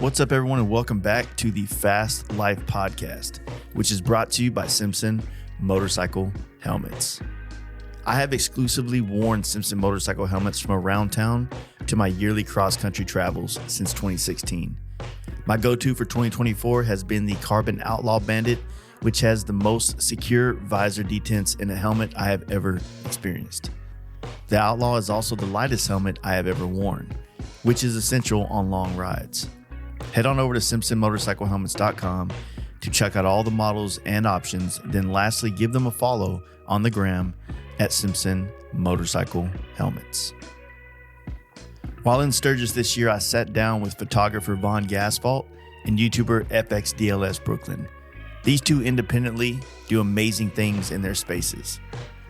What's up, everyone, and welcome back to the Fast Life Podcast, which is brought to you by Simpson Motorcycle Helmets. I have exclusively worn Simpson motorcycle helmets from around town to my yearly cross-country travels since 2016. My go-to for 2024 has been the Carbon Outlaw Bandit, which has the most secure visor detents in a helmet I have ever experienced. The Outlaw is also the lightest helmet I have ever worn, which is essential on long rides. Head on over to SimpsonMotorcycleHelmets.com to check out all the models and options. Then lastly, give them a follow on the gram at Simpson Motorcycle Helmets. While in Sturgis this year, I sat down with photographer VonGasphalt and YouTuber FXDLS Brooklyn. These two independently do amazing things in their spaces.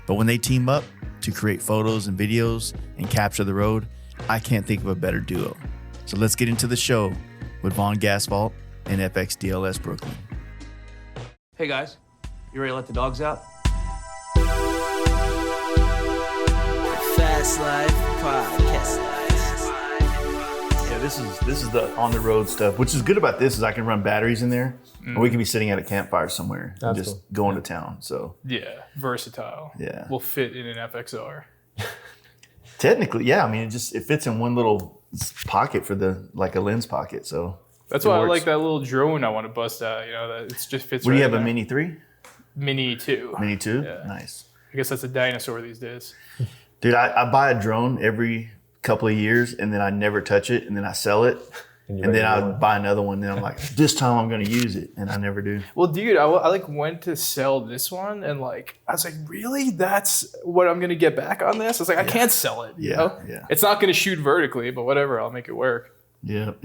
But when they team up to create photos and videos and capture the road, I can't think of a better duo. So let's get into the show with VonGasphalt and FXDLS Brooklyn. Hey guys, you ready to let the dogs out? Fast Life Podcast. Yeah, this is the on the road stuff. Which is good about this is I can run batteries in there, or we can be sitting at a campfire somewhere and just going to town. So yeah, versatile. Yeah, will fit in an FXR. Technically, yeah. I mean, it fits in one little pocket for like a lens pocket. So that's why I like that little drone I want to bust out. You know, that it just fits. What do you have, there. a Mini 3? Mini 2. Mini 2? Yeah. Nice. I guess that's a dinosaur these days. Dude, I buy a drone every couple of years and then I never touch it and then I sell it. And then I buy another one and then I'm like, this time I'm going to use it. And I never do. Well, dude, I like went to sell this one and like, I was like, really? That's what I'm going to get back on this? I was like, I can't sell it. You know? Yeah. It's not going to shoot vertically, but whatever. I'll make it work. Yep.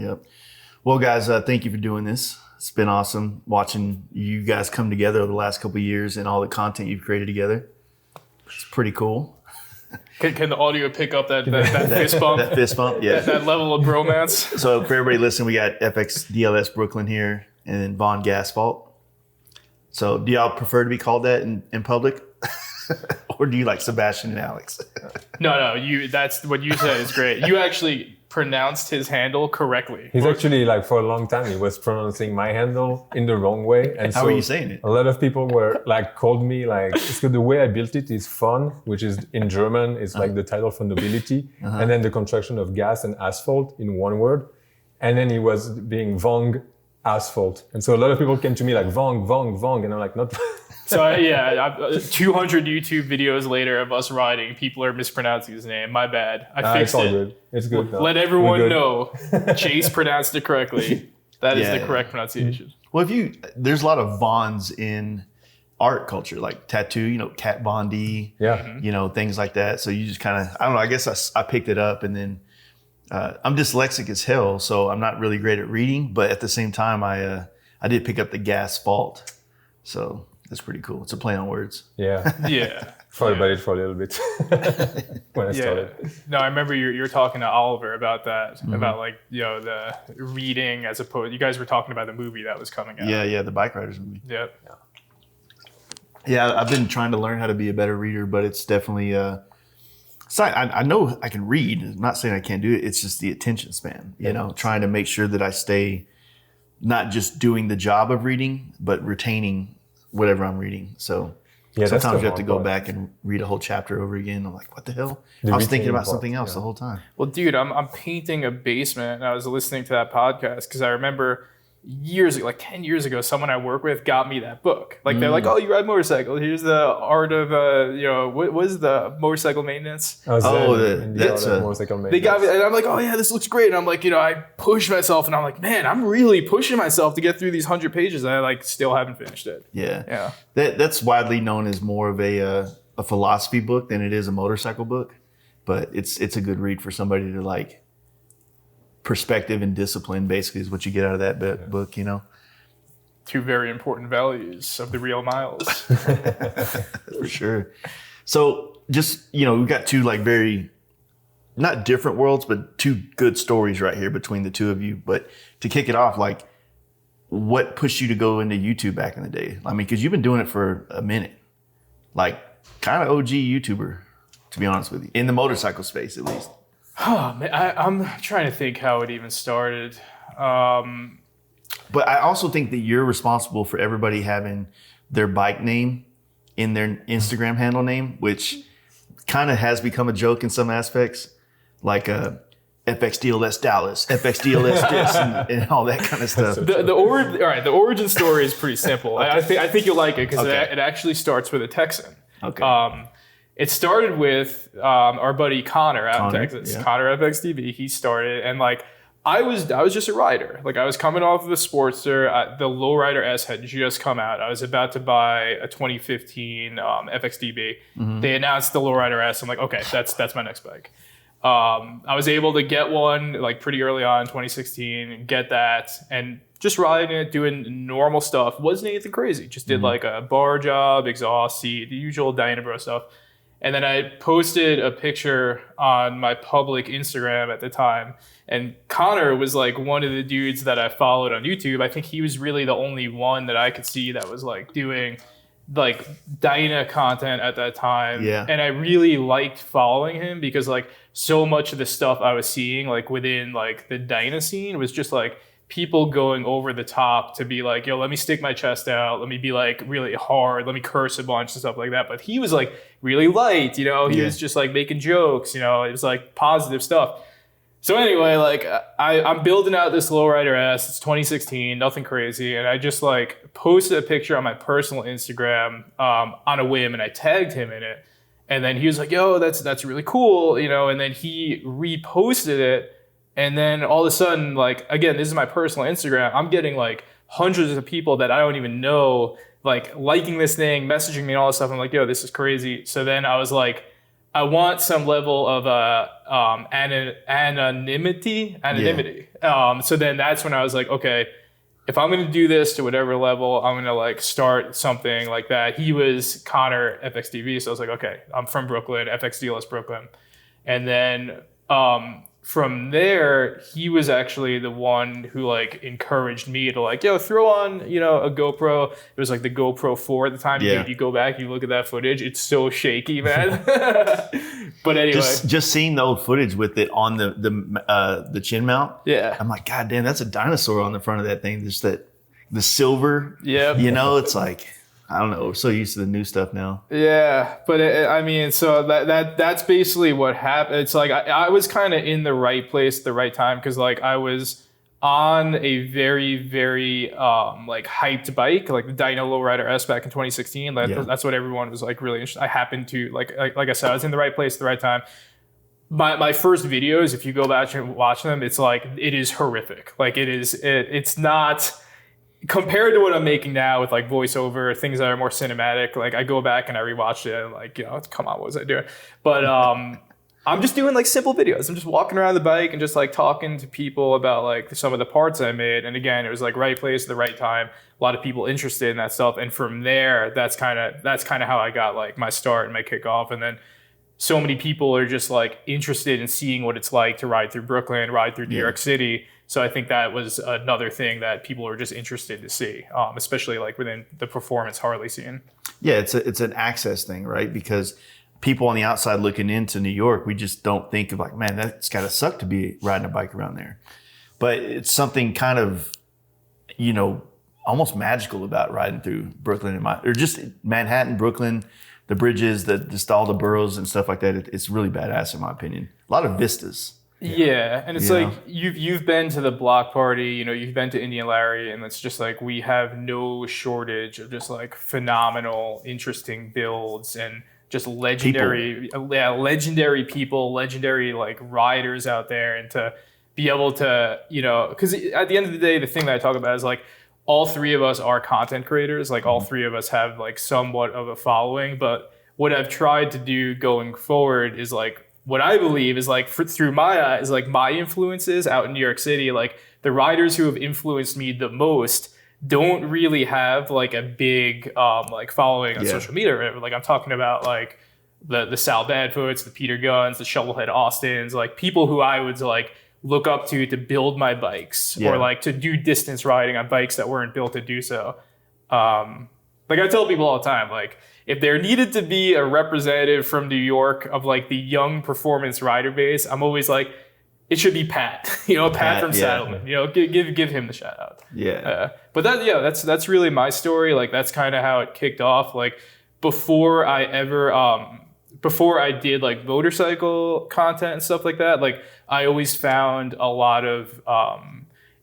Well, guys, thank you for doing this. It's been awesome watching you guys come together over the last couple of years and all the content you've created together. It's pretty cool. Can the audio pick up that fist bump? That fist bump, yeah. That level of bromance. So for everybody listening, we got FXDLS Brooklyn here and then VonGasphalt. So do y'all prefer to be called that in public? Or do you like Sebastian and Alex? No, that's what you said is great. You actually pronounced his handle correctly. He's actually like for a long time he was pronouncing my handle in the wrong way. And how are you saying it? A lot of people were like called me like so the way I built it is fun, which is in German is like the title for nobility, and then the contraction of gas and asphalt in one word, and then he was being Vong asphalt, and so a lot of people came to me like Vong, and I'm like not. So 200 YouTube videos later of us riding, people are mispronouncing his name. My bad. I fixed it's all it. good. It's good. Let everyone know Chase pronounced it correctly. That is the correct pronunciation. Well, there's a lot of Vons in art culture, like tattoo, Kat Von D, things like that. So you just kind of, I don't know, I guess I picked it up and then I'm dyslexic as hell, so I'm not really great at reading, but at the same time, I did pick up the Gasphalt. So that's pretty cool. It's a play on words. Yeah. Thought about it for a little bit when I started. No, I remember you're talking to Oliver about that, about like, the reading as opposed, you guys were talking about the movie that was coming out. Yeah, the Bike Riders movie. Yep. Yeah, I've been trying to learn how to be a better reader, but it's definitely, I know I can read. I'm not saying I can't do it. It's just the attention span, trying to make sure that I stay not just doing the job of reading, but retaining whatever I'm reading. So sometimes you have to go back and read a whole chapter over again. I'm like, what the hell? I was thinking about something else the whole time. Well, dude, I'm painting a basement and I was listening to that podcast because I remember years ago, like 10 years ago, someone I work with got me that book. Like they're like, oh, you ride motorcycle. Here's the art of, what is the motorcycle maintenance? That's motorcycle maintenance. They got me, and I'm like, oh yeah, this looks great. And I'm like, I push myself and I'm like, man, I'm really pushing myself to get through these 100 pages. And I like still haven't finished it. Yeah. That's widely known as more of a philosophy book than it is a motorcycle book. But it's a good read for somebody to like, perspective and discipline basically is what you get out of that book, Two very important values of the real miles. For sure. So just, we've got two like very, not different worlds, but two good stories right here between the two of you. But to kick it off, like what pushed you to go into YouTube back in the day? I mean, because you've been doing it for a minute, like kind of OG YouTuber, to be honest with you, in the motorcycle space at least. Oh man, I'm trying to think how it even started. But I also think that you're responsible for everybody having their bike name in their Instagram handle name, which kind of has become a joke in some aspects, like FXDLS Dallas, FXDLS this, and all that kind of stuff. The origin story is pretty simple. Okay. I think you'll like it because it actually starts with a Texan. Okay. It started with our buddy Connor out in Texas. Yeah. Connor FXDB. He started, and like I was just a rider. Like I was coming off of the Sportster. The Lowrider S had just come out. I was about to buy a 2015 FXDB. Mm-hmm. They announced the Lowrider S. I'm like, okay, that's my next bike. I was able to get one like pretty early on in 2016, get that, and just riding it, doing normal stuff. Wasn't anything crazy. Just did like a bar job, exhaust seat, the usual Dynabro stuff. And then I posted a picture on my public Instagram at the time. And Connor was like one of the dudes that I followed on YouTube. I think he was really the only one that I could see that was like doing like Dyna content at that time. Yeah. And I really liked following him because like so much of the stuff I was seeing like within like the Dyna scene was just like people going over the top to be like, yo, let me stick my chest out. Let me be like really hard. Let me curse a bunch and stuff like that. But he was like really light, you know, he was just like making jokes, you know, it was like positive stuff. So anyway, like I'm building out this Lowrider S. It's 2016, nothing crazy. And I just like posted a picture on my personal Instagram on a whim and I tagged him in it. And then he was like, yo, that's really cool, you know, and then he reposted it. And then all of a sudden, like, again, this is my personal Instagram. I'm getting like hundreds of people that I don't even know, like liking this thing, messaging me and all this stuff. I'm like, yo, this is crazy. So then I was like, I want some level of anonymity. Yeah. So then that's when I was like, okay, if I'm going to do this to whatever level, I'm going to like start something like that. He was Connor FXDV. So I was like, okay, I'm from Brooklyn, FXDLS Brooklyn. And then from there, he was actually the one who like encouraged me to like, yo, throw on, you know, a GoPro. It was like the GoPro 4 at the time. Yeah. You go back, you look at that footage, it's so shaky, man. But anyway. Just seeing the old footage with it on the chin mount. Yeah. I'm like, God damn, that's a dinosaur on the front of that thing. Just the silver. Yeah. You know, it's like, I don't know. We're so used to the new stuff now. Yeah, but I mean, so that's basically what happened. It's like I was kind of in the right place at the right time because like I was on a very, very like hyped bike, like the Dyno Lowrider S back in 2016. That's what everyone was like really interested. I happened to like I said, I was in the right place at the right time. My first videos, if you go back and watch them, it's like it is horrific. Like it's not. Compared to what I'm making now with like voiceover, things that are more cinematic, like I go back and I rewatched it and like, you know, come on, what was I doing? But I'm just doing like simple videos. I'm just walking around the bike and just like talking to people about like some of the parts I made. And again, it was like right place at the right time. A lot of people interested in that stuff. And from there, that's kind of how I got like my start and my kickoff. And then so many people are just like interested in seeing what it's like to ride through Brooklyn, ride through New York City. So I think that was another thing that people were just interested to see, especially like within the performance Harley scene. Yeah, it's an access thing, right? Because people on the outside looking into New York, we just don't think of like, man, that's got to suck to be riding a bike around there. But it's something kind of, you know, almost magical about riding through Brooklyn or just Manhattan, Brooklyn, the bridges, just all the boroughs and stuff like that. It's really badass in my opinion. A lot of vistas. Yeah, and it's like you've been to the block party, you know, you've been to Indian Larry, and it's just like we have no shortage of just like phenomenal, interesting builds and just legendary people, legendary like riders out there, and to be able to, you know, because at the end of the day, the thing that I talk about is like all three of us are content creators, like all three of us have like somewhat of a following, but what I've tried to do going forward is like what I believe is like through my eyes, like my influences out in New York City, like the riders who have influenced me the most don't really have like a big like following on social media or whatever. Like I'm talking about like the Sal Badfoots, the Peter Guns, the Shovelhead Austins, like people who I would like look up to build my bikes or like to do distance riding on bikes that weren't built to do so. Like I tell people all the time, like if there needed to be a representative from New York of like the young performance rider base, I'm always like, it should be Pat, Pat from Saddleman, give him the shout out. Yeah. But that's really my story. Like, that's kind of how it kicked off. Like, before I did like motorcycle content and stuff like that, like, I always found a lot of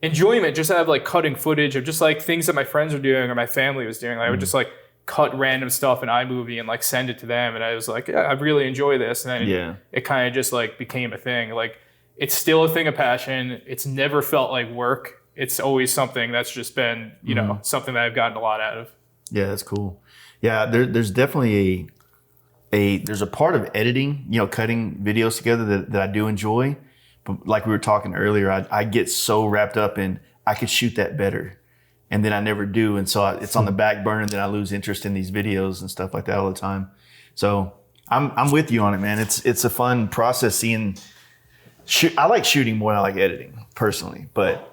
enjoyment just out of like cutting footage of just like things that my friends were doing or my family was doing. Like, I would just like cut random stuff in iMovie and like send it to them, and I was like, yeah, I really enjoy this. And then it kind of just like became a thing. Like, it's still a thing of passion. It's never felt like work. It's always something that's just been, something that I've gotten a lot out of. Yeah, that's cool. Yeah, there's definitely there's a part of editing, cutting videos together that I do enjoy. But like we were talking earlier, I get so wrapped up in I could shoot that better, and then I never do, and so it's on the back burner. Then I lose interest in these videos and stuff like that all the time. So I'm with you on it, man. It's a fun process seeing. I like shooting more than I like editing personally, but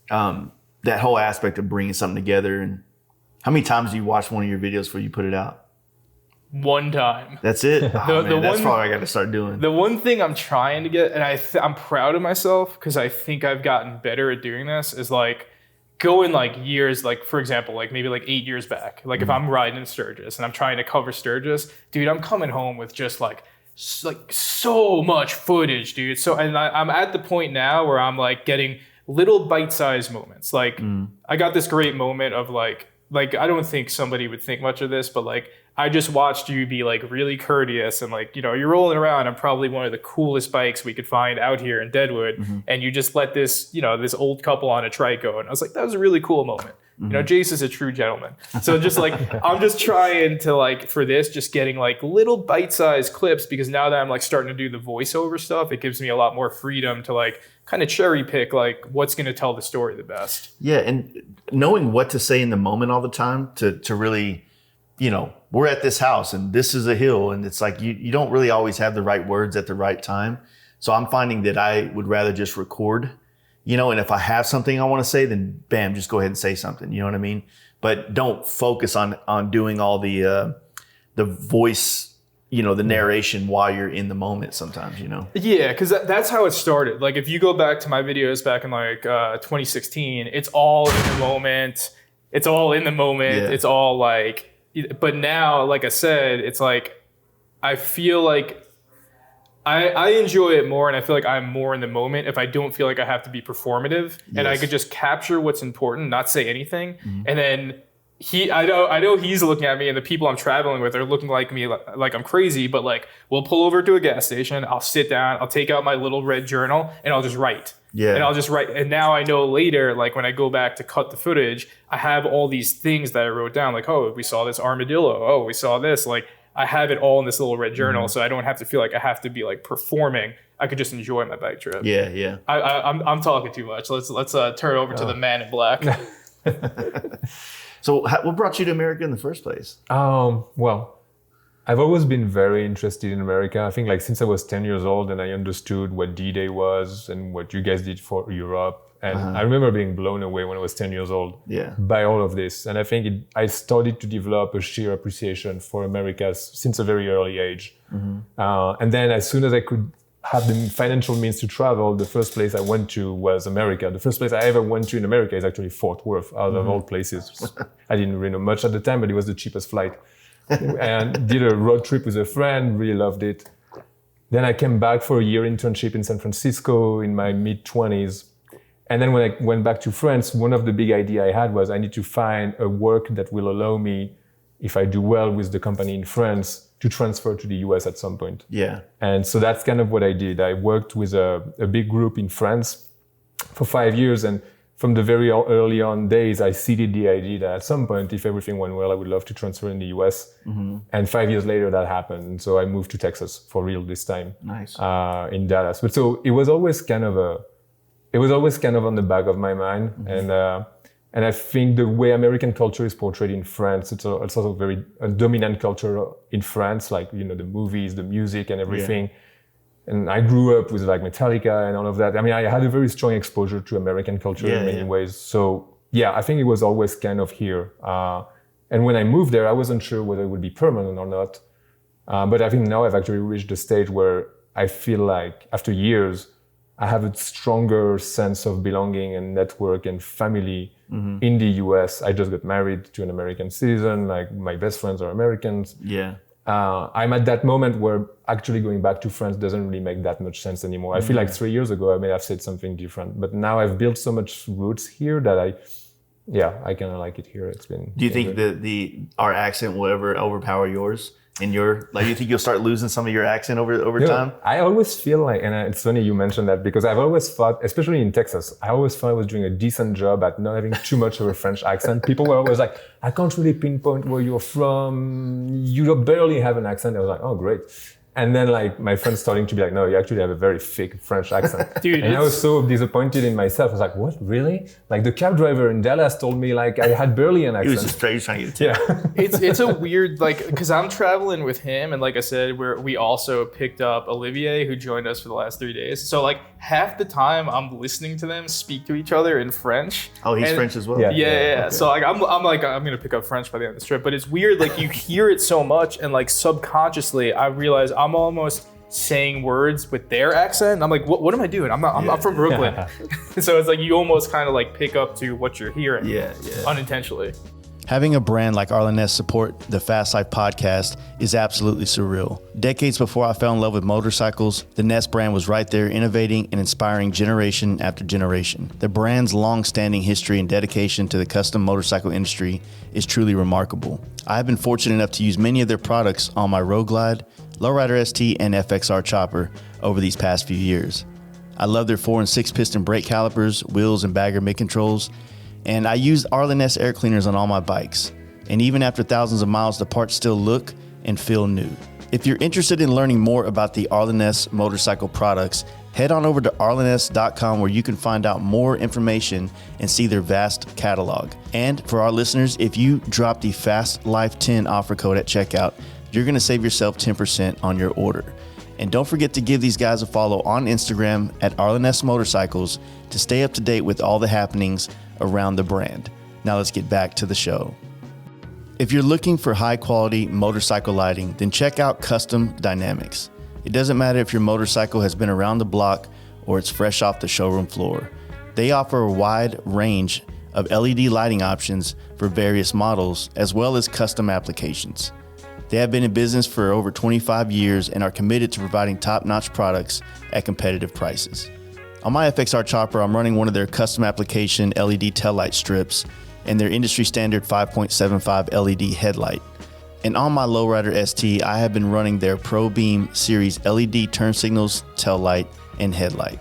that whole aspect of bringing something together. And how many times do you watch one of your videos before you put it out? One time. That's it. That's probably what I got to start doing. The one thing I'm trying to get, and I'm proud of myself because I think I've gotten better at doing this, is like going like years, like for example, like maybe like 8 years back. Like if I'm riding in Sturgis and I'm trying to cover Sturgis, dude, I'm coming home with just like so much footage, dude. So, and I'm at the point now where I'm like getting little bite-sized moments. Like I got this great moment of like I don't think somebody would think much of this, but like I just watched you be like really courteous and like, you're rolling around on probably one of the coolest bikes we could find out here in Deadwood. And you just let this, this old couple on a trike go. And I was like, that was a really cool moment. Jace is a true gentleman. So just like, I'm just trying to like, for this, just getting like little bite-sized clips, because now that I'm like starting to do the voiceover stuff, it gives me a lot more freedom to like kind of cherry pick like what's going to tell the story the best. Yeah. And knowing what to say in the moment all the time to really, we're at this house and this is a hill, and it's like you don't really always have the right words at the right time. So I'm finding that I would rather just record, and if I have something I want to say, then bam, just go ahead and say something. You know what I mean? But don't focus on doing all the voice, the narration while you're in the moment sometimes, Yeah, because that's how it started. Like if you go back to my videos back in like 2016, it's all in the moment. It's all in the moment. Yeah. It's all like, but now, like I said, it's like, I feel like I enjoy it more, and I feel like I'm more in the moment if I don't feel like I have to be performative, and I could just capture what's important, not say anything. And then I know he's looking at me, and the people I'm traveling with are looking like me, like I'm crazy, but like we'll pull over to a gas station, I'll sit down, I'll take out my little red journal, and I'll just write. Yeah. And I'll just write. And now I know later, like when I go back to cut the footage, I have all these things that I wrote down, like, oh, we saw this armadillo. Oh, we saw this. Like I have it all in this little red journal, so I don't have to feel like I have to be like performing. I could just enjoy my bike trip. Yeah, yeah. I'm talking too much. Let's turn it over to the man in black. So what brought you to America in the first place? Well, I've always been very interested in America. I think like since I was 10 years old and I understood what D-Day was and what you guys did for Europe. And I remember being blown away when I was 10 years old by all of this. And I think I started to develop a sheer appreciation for America since a very early age. And then as soon as I could have the financial means to travel, the first place I went to was America. The first place I ever went to in America is actually Fort Worth, out of all places. I didn't really know much at the time, but it was the cheapest flight. And did a road trip with a friend, really loved it. Then I came back for a year internship in San Francisco in my mid-20s. And then when I went back to France, one of the big ideas I had was I need to find a work that will allow me, if I do well with the company in France, to transfer to the US at some point. Yeah. And so that's kind of what I did. I worked with a big group in France for 5 years. And from the very early on days, I seeded the idea that at some point, if everything went well, I would love to transfer in the US. And 5 years later, that happened. And so I moved to Texas for real this time. Nice. In Dallas. But so it was always kind of on the back of my mind. And I think the way American culture is portrayed in France, it's also very a dominant culture in France, like, the movies, the music and everything. Yeah. And I grew up with like Metallica and all of that. I mean, I had a very strong exposure to American culture in many ways. So yeah, I think it was always kind of here. And when I moved there, I wasn't sure whether it would be permanent or not. But I think now I've actually reached the stage where I feel like after years, I have a stronger sense of belonging and network and family in the US. I just got married to an American citizen. Like my best friends are Americans. Yeah. I'm at that moment where actually going back to France doesn't really make that much sense anymore. I feel like 3 years ago I may have said something different, but now I've built so much roots here that I kind of like it here. It's been. Do you think our accent will ever overpower yours? And you think you'll start losing some of your accent over time? I always feel like, and it's funny you mentioned that because I've always thought, especially in Texas, I always thought I was doing a decent job at not having too much of a French accent. People were always like, I can't really pinpoint where you're from. You barely have an accent. I was like, oh, great. And then like my friends starting to be like, no, you actually have a very thick French accent. Dude, and I was so disappointed in myself. I was like, what, really? Like the cab driver in Dallas told me like I had barely an accent. He was just trying to get it. Yeah. It's a weird, like, because I'm traveling with him, and like I said, we also picked up Olivier, who joined us for the last 3 days. So like half the time I'm listening to them speak to each other in French. Oh, he's French as well. Yeah. Okay. So like I'm gonna pick up French by the end of this trip, but it's weird. Like you hear it so much, and like subconsciously I realize I'm almost saying words with their accent. And I'm like, what am I doing? I'm from Brooklyn. So it's like you almost kind of like pick up to what you're hearing. Yeah. Unintentionally. Having a brand like Arleness support the Fast Life podcast is absolutely surreal. Decades before I fell in love with motorcycles, the Ness brand was right there innovating and inspiring generation after generation. The brand's long-standing history and dedication to the custom motorcycle industry is truly remarkable. I have been fortunate enough to use many of their products on my Road Glide, Lowrider ST, and FXR chopper over these past few years. I love their 4 and 6 piston brake calipers, wheels, and bagger mid controls. And I use Arleness air cleaners on all my bikes. And even after thousands of miles, the parts still look and feel new. If you're interested in learning more about the Arleness motorcycle products, head on over to arleness.com where you can find out more information and see their vast catalog. And for our listeners, if you drop the Fast Life 10 offer code at checkout, you're going to save yourself 10% on your order. And don't forget to give these guys a follow on Instagram at Arleness Motorcycles to stay up to date with all the happenings around the brand. Now let's get back to the show. If you're looking for high quality motorcycle lighting, then check out Custom Dynamics. It doesn't matter if your motorcycle has been around the block or it's fresh off the showroom floor. They offer a wide range of LED lighting options for various models as well as custom applications. They have been in business for over 25 years and are committed to providing top-notch products at competitive prices. On my FXR chopper, I'm running one of their custom application LED taillight strips and their industry standard 5.75 LED headlight. And on my Lowrider ST, I have been running their Pro Beam Series LED turn signals, taillight, and headlight.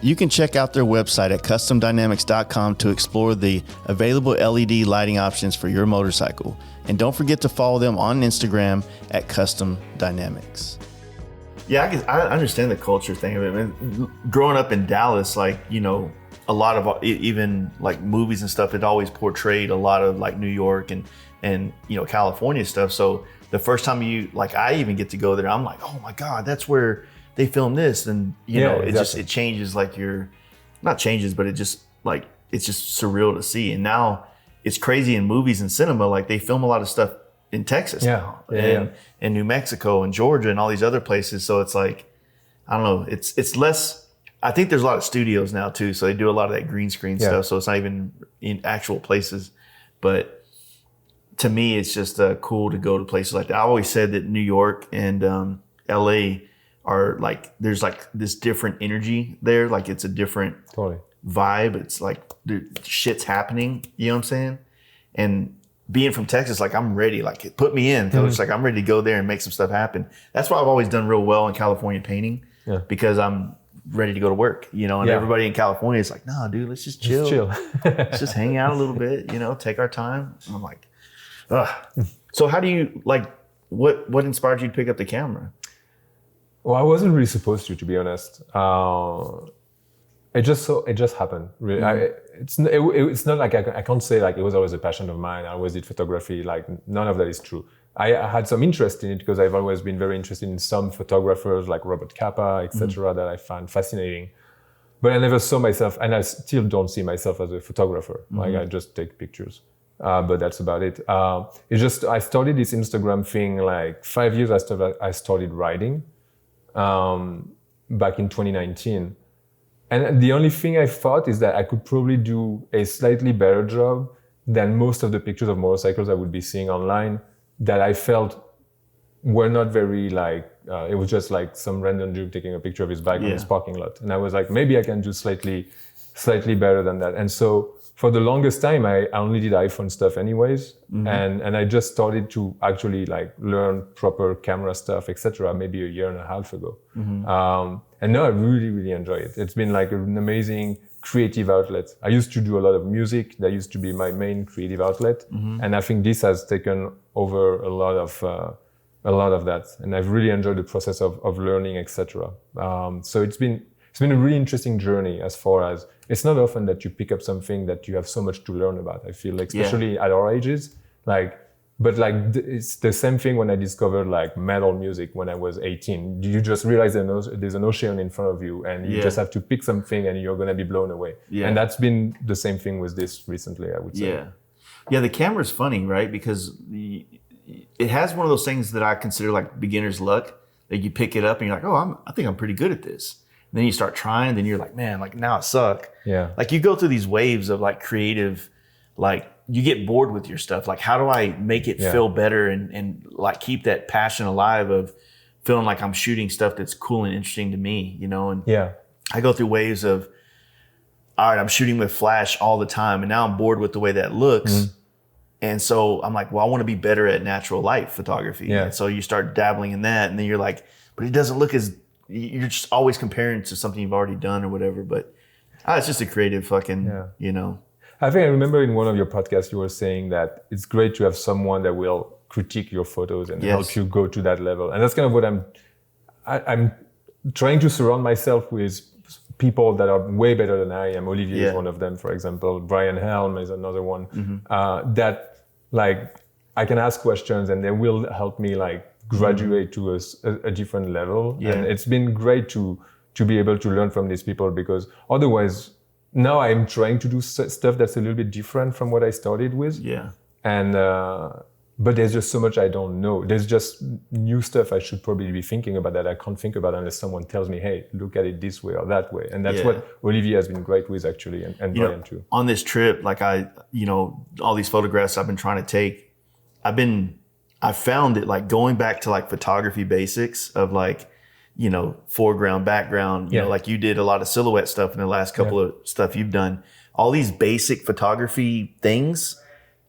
You can check out their website at customdynamics.com to explore the available LED lighting options for your motorcycle. And don't forget to follow them on Instagram at Custom Dynamics. Yeah, I understand the culture thing of it. I mean, growing up in Dallas, like, you know, a lot of even like movies and stuff, it always portrayed a lot of like New York and you know, California stuff. So the first time I even get to go there, I'm like, oh my God, that's where they filmed this. And you know, exactly. It changes like not changes, but it's just surreal to see. And now it's crazy in movies and cinema. Like they film a lot of stuff in Texas now and New Mexico and Georgia and all these other places. So it's like, I don't know, it's less, I think there's a lot of studios now too. So they do a lot of that green screen stuff. So it's not even in actual places. But to me, it's just cool to go to places like that. I always said that New York and LA are like, there's like this different energy there. Like it's a different vibe. It's like shit's happening. You know what I'm saying? And being from Texas, like I'm ready, like put me in. So it's like I'm ready to go there and make some stuff happen. That's why I've always done real well in California painting because I'm ready to go to work, you know, and everybody in California is like, no, dude, let's just chill. Let's just hang out a little bit, you know, take our time. And I'm like, ugh. So how do you what inspired you to pick up the camera? Well, I wasn't really supposed to be honest. It just happened. Really, it's not like I can't say like it was always a passion of mine. I always did photography. Like none of that is true. I had some interest in it because I've always been very interested in some photographers like Robert Capa, etc. That I find fascinating. But I never saw myself, and I still don't see myself as a photographer. Like I just take pictures. But that's about it. It's just I started this Instagram thing like 5 years after I started writing back in 2019. And the only thing I thought is that I could probably do a slightly better job than most of the pictures of motorcycles I would be seeing online that I felt were not very like, it was just like some random dude taking a picture of his bike in his parking lot. And I was like, maybe I can do slightly better than that. And so for the longest time, I only did iPhone stuff anyways. And I just started to actually like learn proper camera stuff, etc. maybe a year and a half ago. And now I really, really enjoy it. It's been like an amazing creative outlet. I used to do a lot of music. That used to be my main creative outlet. And I think this has taken over a lot of that. And I've really enjoyed the process of learning, etc. So it's been a really interesting journey as far as it's not often that you pick up something that you have so much to learn about. I feel like, especially at our ages, it's the same thing when I discovered like metal music when I was 18. You just realize there's an ocean in front of you and you just have to pick something and you're going to be blown away. And that's been the same thing with this recently, I would say. Yeah, the camera's funny, right? Because it has one of those things that I consider like beginner's luck. Like you pick it up and you're like, oh, I think I'm pretty good at this. And then you start trying, then you're like, man, like now I suck. Yeah. Like you go through these waves of like creative, like you get bored with your stuff. Like how do I make it feel better and like keep that passion alive of feeling like I'm shooting stuff that's cool and interesting to me, you know? And I go through waves of, all right, I'm shooting with flash all the time and now I'm bored with the way that looks. And so I'm like, well, I want to be better at natural light photography. And so you start dabbling in that and then you're like, but it doesn't look as, you're just always comparing to something you've already done or whatever. But it's just a creative fucking, you know. I think I remember in one of your podcasts, you were saying that it's great to have someone that will critique your photos and help you go to that level. And that's kind of what I'm trying to surround myself with people that are way better than I am. Olivier is one of them, for example. Brian Helm is another one. That like I can ask questions and they will help me like graduate to a different level. And it's been great to be able to learn from these people because otherwise now I'm trying to do stuff that's a little bit different from what I started with. And but there's just so much I don't know. There's just new stuff I should probably be thinking about that I can't think about unless someone tells me, hey, look at it this way or that way. And that's what Olivier has been great with actually, and Brian too. On this trip, like all these photographs I've been trying to take, I found it like going back to like photography basics of like, foreground, background, you know, like you did a lot of silhouette stuff in the last couple of stuff you've done. All these basic photography things,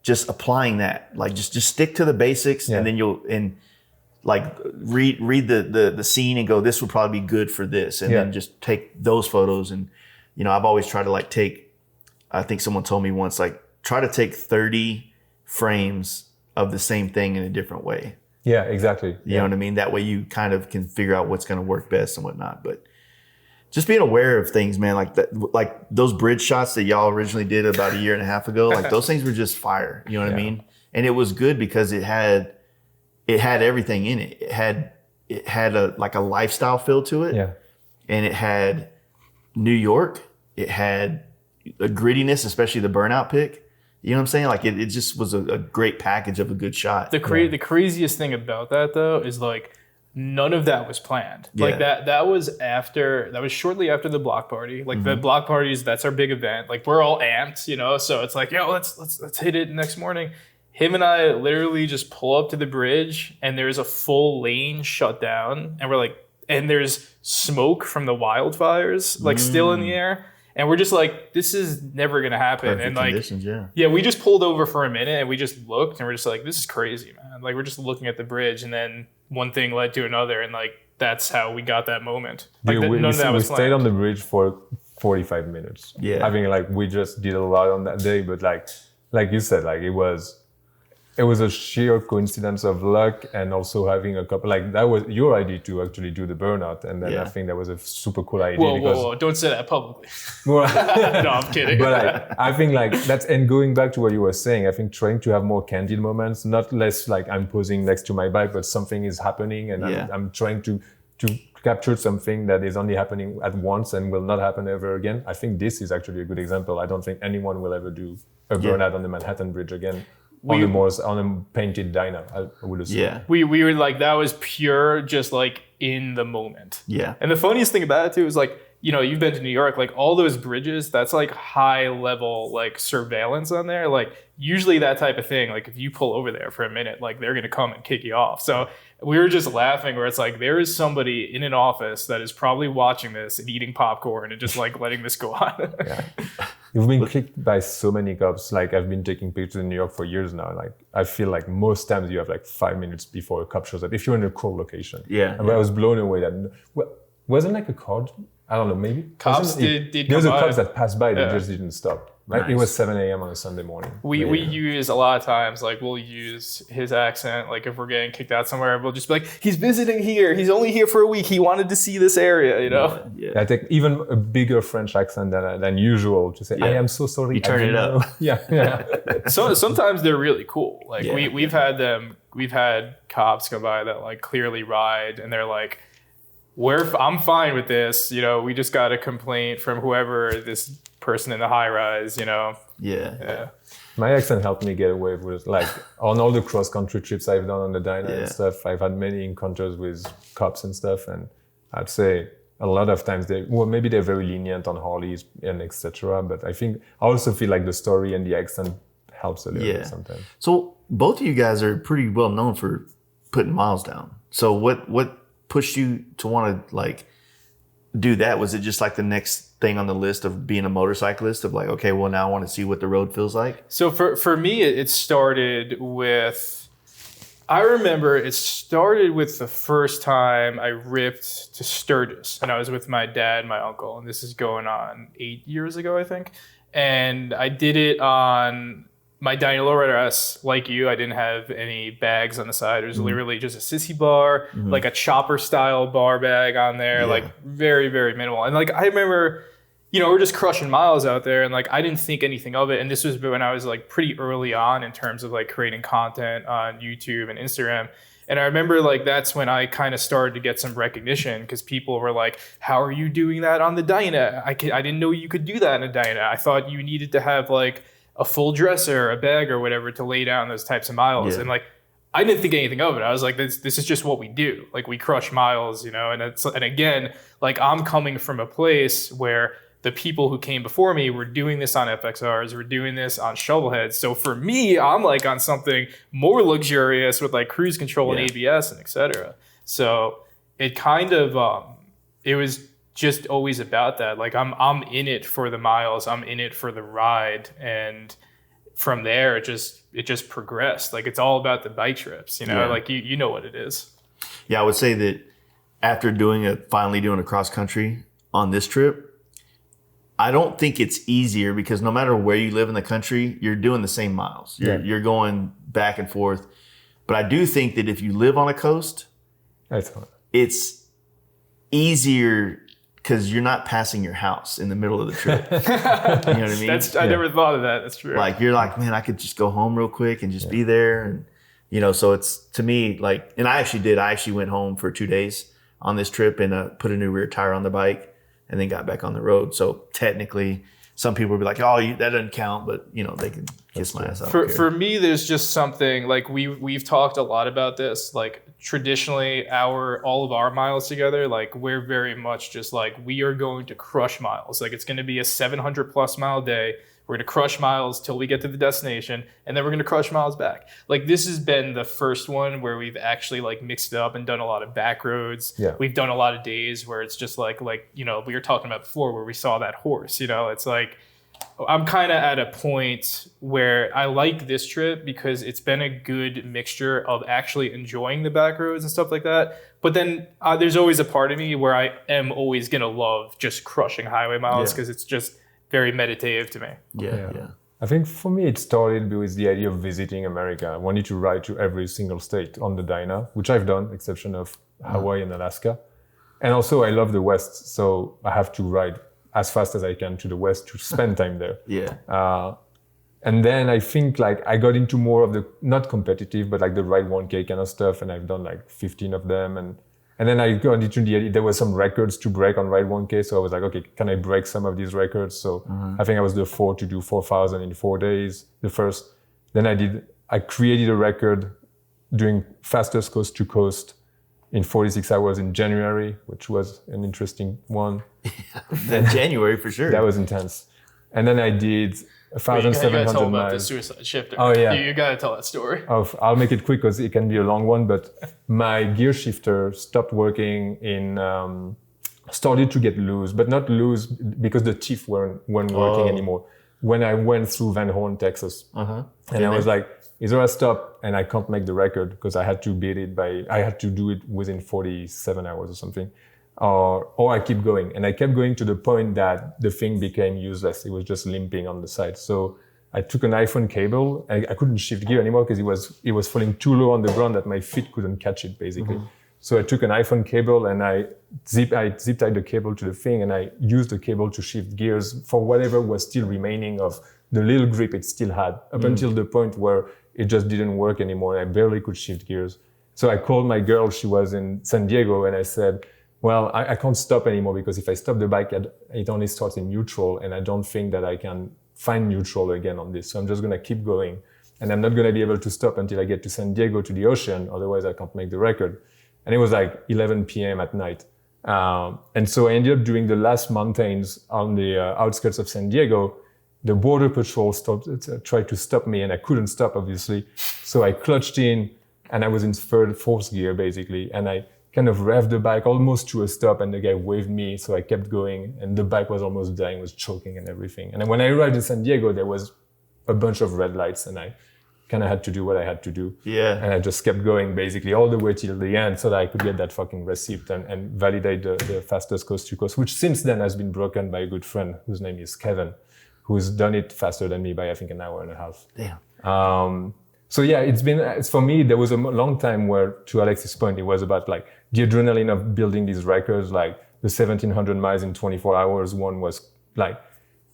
just applying that, like just stick to the basics and then you'll read the scene and go, this would probably be good for this. And then just take those photos. And, I've always tried to like I think someone told me once, like try to take 30 frames of the same thing in a different way. Yeah, exactly. You know what I mean? That way you kind of can figure out what's going to work best and whatnot. But just being aware of things, man, like that, like those bridge shots that y'all originally did about a year and a half ago, like those things were just fire. You know what I mean? And it was good because it had everything in it. It had a lifestyle feel to it. Yeah. And it had New York. It had a grittiness, especially the burnout pick. You know what I'm saying? Like it just was a great package of a good shot. The craziest thing about that though is like none of that was planned. Like that was shortly after the block party. Like the block parties, that's our big event. Like we're all amped, so it's like, yo, let's hit it next morning. Him and I literally just pull up to the bridge and there's a full lane shut down and we're like, and there's smoke from the wildfires like still in the air. And we're just like, this is never going to happen. Perfect and like, conditions, we just pulled over for a minute and we just looked and we're just like, this is crazy, man. Like we're just looking at the bridge and then one thing led to another. And like, that's how we got that moment. Like we stayed on the bridge for 45 minutes. Yeah. I mean, like we just did a lot on that day, but like you said, like it was a sheer coincidence of luck and also having a couple, like that was your idea to actually do the burnout. And then I think that was a super cool idea. Whoa, don't say that publicly. No, I'm kidding. But I think like that's, and going back to what you were saying, I think trying to have more candid moments, not less like I'm posing next to my bike, but something is happening and I'm trying to capture something that is only happening at once and will not happen ever again. I think this is actually a good example. I don't think anyone will ever do a burnout on the Manhattan Bridge again. On a painted Dino, I would assume. Yeah. We were like, that was pure just like in the moment. Yeah. And the funniest thing about it too is like, you've been to New York, like all those bridges, that's like high level like surveillance on there. Like usually that type of thing, like if you pull over there for a minute, like they're gonna come and kick you off. So we were just laughing where it's like there is somebody in an office that is probably watching this and eating popcorn and just like letting this go on. Yeah. You've been clicked by so many cops. Like I've been taking pictures in New York for years now. Like I feel like most times you have like 5 minutes before a cop shows up if you're in a cool location. Yeah. I was blown away that wasn't like a car. I don't know, maybe Cops did there was a come cops by. that passed by. They Yeah. just didn't stop. Right? Nice. It was 7 a.m. on a Sunday morning. We use a lot of times, like we'll use his accent, like if we're getting kicked out somewhere, we'll just be like, he's visiting here. He's only here for a week. He wanted to see this area, you know? Yeah. I take even a bigger French accent than usual to say, Yeah. I am so sorry. You turn I it didn't up. know." Yeah. So sometimes they're really cool. Like Yeah. we've had cops come by that like clearly ride and they're like, I'm fine with this. We just got a complaint from whoever this person in the high rise, Yeah. My accent helped me get away with, like, on all the cross-country trips I've done on the Dyna and stuff, I've had many encounters with cops and stuff, and I'd say a lot of times maybe they're very lenient on Harleys and etc. But I also feel like the story and the accent helps a little bit sometimes. So both of you guys are pretty well known for putting miles down. So what pushed you to want to like do that? Was it just like the next thing on the list of being a motorcyclist of like, okay, well now I want to see what the road feels like? So for me, it started with, I remember it started with the first time I ripped to Sturgis, and I was with my dad and my uncle, and this is going on 8 years ago, I think. And I did it on my Dyna Lowrider S. Like you, I didn't have any bags on the side. It was literally just a sissy bar, like a chopper style bar bag on there, like very, very minimal. And like I remember, we're just crushing miles out there, and like I didn't think anything of it. And this was when I was like pretty early on in terms of like creating content on YouTube and Instagram. And I remember like that's when I kind of started to get some recognition because people were like, how are you doing that on the Dyna? I didn't know you could do that in a Dyna. I thought you needed to have like a full dresser, a bag or whatever to lay down those types of miles. Yeah. And like, I didn't think anything of it. I was like, this is just what we do. Like we crush miles, and again, like I'm coming from a place where the people who came before me were doing this on FXRs, were doing this on shovelheads. So for me, I'm like on something more luxurious with like cruise control and ABS and etc. So it kind of, it was just always about that. Like I'm in it for the miles, I'm in it for the ride, and from there it just progressed. Like it's all about the bike trips, like you know what it is. Yeah, I would say that after finally doing a cross country on this trip, I don't think it's easier because no matter where you live in the country, you're doing the same miles. You're going back and forth. But I do think that if you live on a coast, it's easier because you're not passing your house in the middle of the trip. You know what I mean? I never thought of that. That's true. Like you're like, man, I could just go home real quick and just be there. And, so it's to me like, and I actually went home for 2 days on this trip and put a new rear tire on the bike and then got back on the road. So technically some people would be like, oh, that doesn't count, but they can kiss my ass. For me, there's just something like we've talked a lot about this. Like traditionally, all of our miles together, like we're very much just like we are going to crush miles. Like it's going to be a 700 plus mile day. We're going to crush miles till we get to the destination, and then we're going to crush miles back. Like this has been the first one where we've actually like mixed it up and done a lot of back roads. Yeah. We've done a lot of days where it's just like we were talking about before where we saw that horse. It's like I'm kind of at a point where I like this trip because it's been a good mixture of actually enjoying the back roads and stuff like that. But then there's always a part of me where I am always going to love just crushing highway miles because it's just very meditative to me. Yeah. I think for me, it started with the idea of visiting America. I wanted to ride to every single state on the Dyna, which I've done, exception of Hawaii and Alaska. And also, I love the West, so I have to ride as fast as I can to the West to spend time there. And then I think like I got into more of the, not competitive, but like the Ride 1K kind of stuff. And I've done like 15 of them. And then I got into the idea, there were some records to break on Ride 1K. So I was like, okay, can I break some of these records? So I think I was the 4 to do 4,000 in 4 days, the first. Then I created a record doing fastest coast to coast in 46 hours in January, which was an interesting one. January for sure. That was intense. And then I did You gotta 1,700 tell about the miles. suicide shifter. Oh, yeah. You gotta tell that story. I'll make it quick because it can be a long one, but my gear shifter stopped working started to get loose, but not loose because the teeth weren't working anymore. When I went through Van Horn, Texas, and I was like, is there a stop? And I can't make the record because I had to I had to do it within 47 hours or something. Or I keep going. And I kept going to the point that the thing became useless. It was just limping on the side. So I took an iPhone cable. I couldn't shift gear anymore because it was falling too low on the ground that my feet couldn't catch it, basically. So I took an iPhone cable and I zip tied the cable to the thing, and I used the cable to shift gears for whatever was still remaining of the little grip it still had, up until the point where it just didn't work anymore. I barely could shift gears. So I called my girl. She was in San Diego, and I said, well, I can't stop anymore because if I stop the bike, it only starts in neutral, and I don't think that I can find neutral again on this. So I'm just going to keep going, and I'm not going to be able to stop until I get to San Diego, to the ocean. Otherwise, I can't make the record. And it was like 11 p.m. at night. And so I ended up doing the last mountains on the outskirts of San Diego. The border patrol tried to stop me, and I couldn't stop, obviously. So I clutched in, and I was in fourth gear, basically. And I kind of revved the bike almost to a stop, and the guy waved me, so I kept going. And the bike was almost dying, was choking and everything. And then when I arrived in San Diego, there was a bunch of red lights, and I kind of had to do what I had to do. Yeah. And I just kept going basically all the way till the end so that I could get that fucking receipt and validate the fastest coast to coast, which since then has been broken by a good friend whose name is Kevin, who's done it faster than me by I think an hour and a half. Damn. So yeah, it's for me, there was a long time where, to Alex's point, it was about like the adrenaline of building these records, like the 1,700 miles in 24 hours one was like,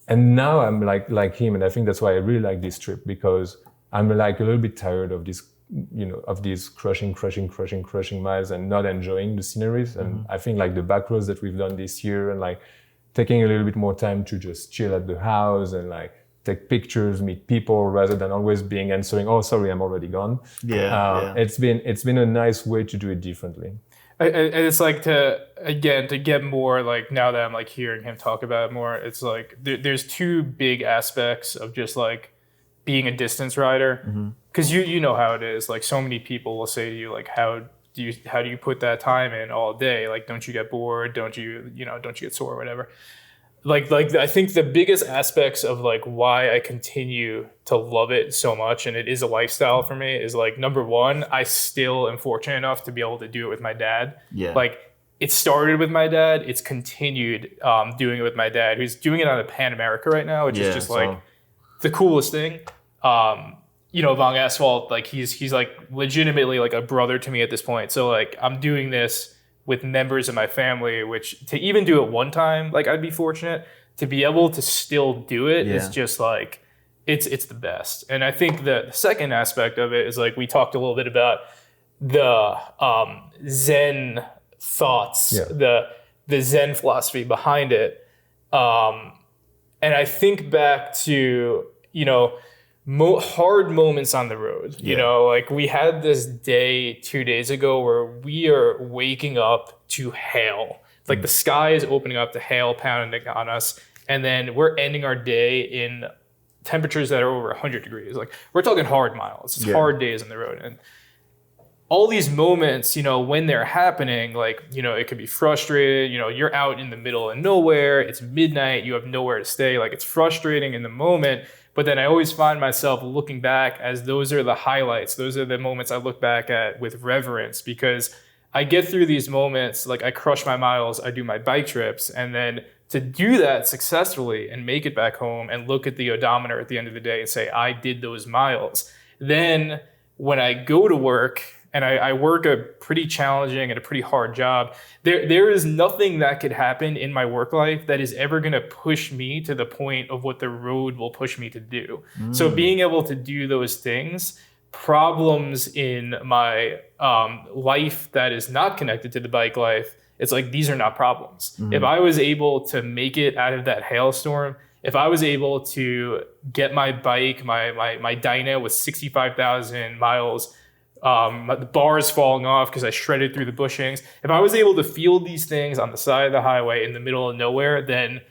and now I'm like him. And I think that's why I really like this trip, because I'm like a little bit tired of this, of these crushing miles and not enjoying the sceneries. And I think like the back roads that we've done this year, and like taking a little bit more time to just chill at the house and like take pictures, meet people, rather than always answering, oh, sorry, I'm already gone. Yeah. It's been a nice way to do it differently. And it's like to get more, like now that I'm like hearing him talk about it more, it's like there's two big aspects of just like being a distance rider, because you know how it is. Like so many people will say to you, like, how do you put that time in all day? Like, don't you get bored? Don't you get sore or whatever? Like I think the biggest aspects of like why I continue to love it so much, and it is a lifestyle for me, is like, number one, I still am fortunate enough to be able to do it with my dad. Yeah. Like it started with my dad, it's continued doing it with my dad, who's doing it on a Pan America right now, which is just like the coolest thing. VonGasphalt, like he's like legitimately like a brother to me at this point. So like I'm doing this with members of my family, which to even do it one time, like I'd be fortunate. To be able to still do it is just like, it's the best. And I think the second aspect of it is like, we talked a little bit about the Zen thoughts, the Zen philosophy behind it. And I think back to, hard moments on the road. Like we had this day 2 days ago where we are waking up to hail. Like the sky is opening up to hail pounding on us, and then we're ending our day in temperatures that are over 100 degrees. Like we're talking hard miles. It's hard days on the road. And all these moments, when they're happening, like, it could be frustrated, you're out in the middle of nowhere, it's midnight, you have nowhere to stay. Like it's frustrating in the moment. But then I always find myself looking back as those are the highlights. Those are the moments I look back at with reverence, because I get through these moments, like I crush my miles, I do my bike trips, and then to do that successfully and make it back home and look at the odometer at the end of the day and say, I did those miles. Then when I go to work, and I work a pretty challenging and a pretty hard job, there is nothing that could happen in my work life that is ever going to push me to the point of what the road will push me to do. So being able to do those things, problems in my life that is not connected to the bike life, it's like, these are not problems. If I was able to make it out of that hailstorm, if I was able to get my bike, my dyno with 65,000 miles the bars falling off because I shredded through the bushings. If I was able to field these things on the side of the highway in the middle of nowhere, then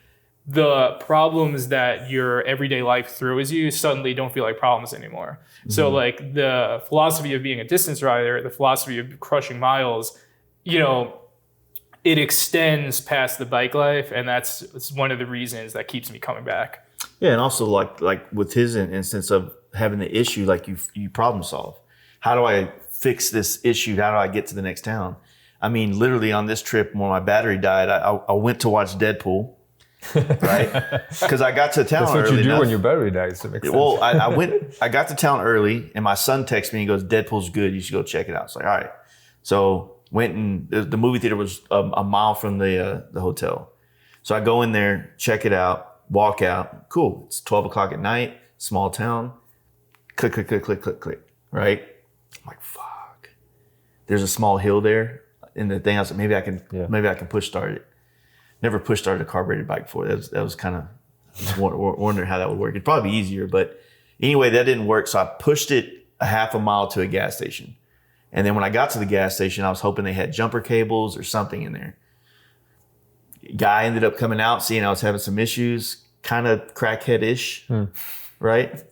the problems that your everyday life throws you suddenly don't feel like problems anymore. So like the philosophy of being a distance rider, the philosophy of crushing miles, it extends past the bike life, and it's one of the reasons that keeps me coming back. Yeah, and also like with his instance of having the issue, like you problem solve. How do I fix this issue? How do I get to the next town? I mean, literally on this trip when my battery died, I went to watch Deadpool. Right, because I got to town early. That's what you do enough. when your battery dies. To make sense. Well, I got to town early, and my son texted me. He goes, "Deadpool's good. You should go check it out." It's like, all right. So went, and the movie theater was a mile from the hotel. So I go in there, check it out, walk out. Cool. It's 12 o'clock at night, small town. Click, click, click, click, click, click. Right. I'm like, fuck. There's a small hill there, and the thing I was like, maybe I can push start it. Never push started a carbureted bike before. That was kind of wondering how that would work. It'd probably be easier, but anyway, that didn't work. So I pushed it a half a mile to a gas station, and then when I got to the gas station, I was hoping they had jumper cables or something in there. Guy ended up coming out, seeing I was having some issues, kind of crackhead-ish, right?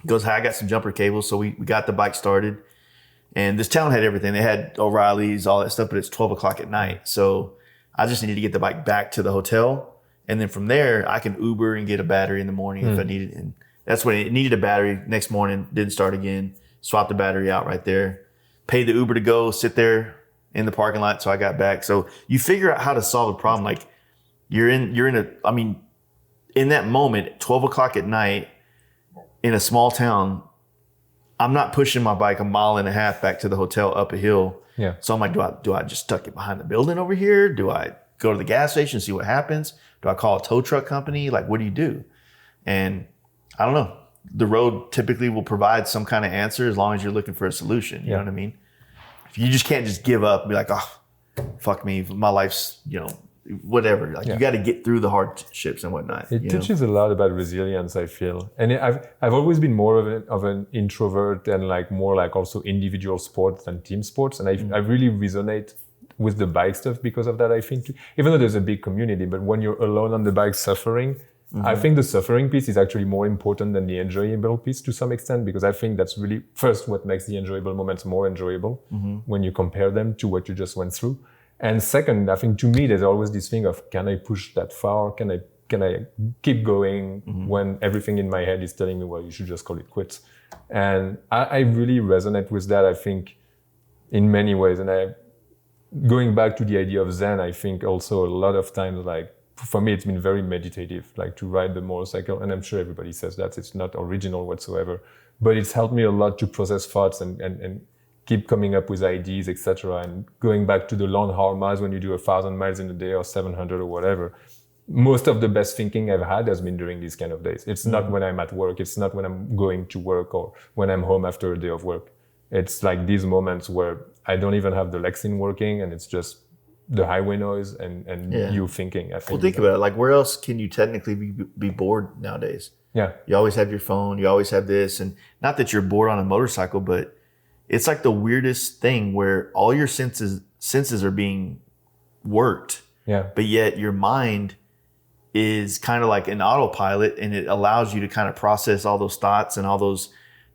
Goes, "Hi, I got some jumper cables." So we got the bike started, and this town had everything. They had O'Reilly's, all that stuff, but it's 12 o'clock at night, so I just needed to get the bike back to the hotel. And then from there, I can Uber and get a battery in the morning if I needed it. And that's when it needed a battery. Next morning, didn't start again. Swapped the battery out right there. Paid the Uber to go sit there in the parking lot. So I got back. So you figure out how to solve a problem. Like in that moment, 12 o'clock at night in a small town, I'm not pushing my bike a mile and a half back to the hotel up a hill. Yeah. So I'm like, do I just stuck it behind the building over here? Do I go to the gas station and see what happens? Do I call a tow truck company? Like, what do you do? And I don't know. The road typically will provide some kind of answer as long as you're looking for a solution. You know what I mean? You just can't just give up and be like, oh, fuck me. My life's, whatever. Like you got to get through the hardships and whatnot. It teaches a lot about resilience, I feel. And I've always been more of an introvert and like more like also individual sports than team sports. And I really resonate with the bike stuff because of that, I think. Even though there's a big community, but when you're alone on the bike suffering, I think the suffering piece is actually more important than the enjoyable piece to some extent, because I think that's really first what makes the enjoyable moments more enjoyable when you compare them to what you just went through. And second, I think to me, there's always this thing of, can I push that far? Can I keep going when everything in my head is telling me, well, you should just call it quits? And I really resonate with that, I think, in many ways. And going back to the idea of Zen, I think also a lot of times, like, for me, it's been very meditative, like to ride the motorcycle. And I'm sure everybody says that. It's not original whatsoever. But it's helped me a lot to process thoughts and keep coming up with ideas, etc. And going back to the long, hard miles, when you do 1,000 miles in a day or 700 or whatever, most of the best thinking I've had has been during these kind of days. It's not when I'm at work. It's not when I'm going to work or when I'm home after a day of work. It's like these moments where I don't even have the Lexin working and it's just the highway noise and you thinking. Well, think about it. Like, where else can you technically be bored nowadays? Yeah. You always have your phone. You always have this. And not that you're bored on a motorcycle, but it's like the weirdest thing where all your senses are being worked. Yeah. But yet your mind is kind of like an autopilot, and it allows you to kind of process all those thoughts and all those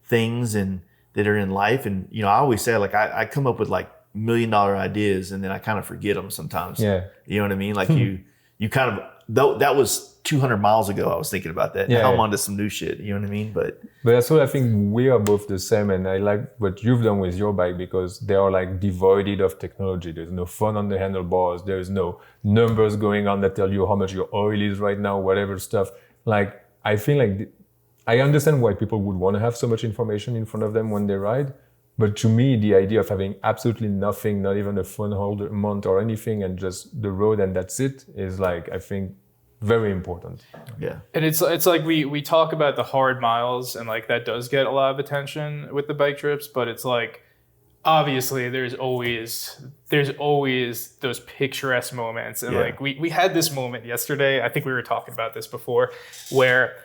things and that are in life. And, I always say, like, I come up with like $1 million ideas and then I kind of forget them sometimes. Yeah. You know what I mean? Like you kind of, though that was 200 miles ago, I was thinking about that. Now I'm onto some new shit. You know what I mean? But that's what I think we are both the same. And I like what you've done with your bike because they are like devoid of technology. There's no phone on the handlebars. There's no numbers going on that tell you how much your oil is right now, whatever stuff. Like, I feel like I understand why people would want to have so much information in front of them when they ride. But to me, the idea of having absolutely nothing, not even a phone holder, mount or anything, and just the road and that's it, is like, I think, very important. Yeah. And it's like we talk about the hard miles and like that does get a lot of attention with the bike trips, but it's like obviously there's always those picturesque moments. And like we had this moment yesterday, I think we were talking about this before, where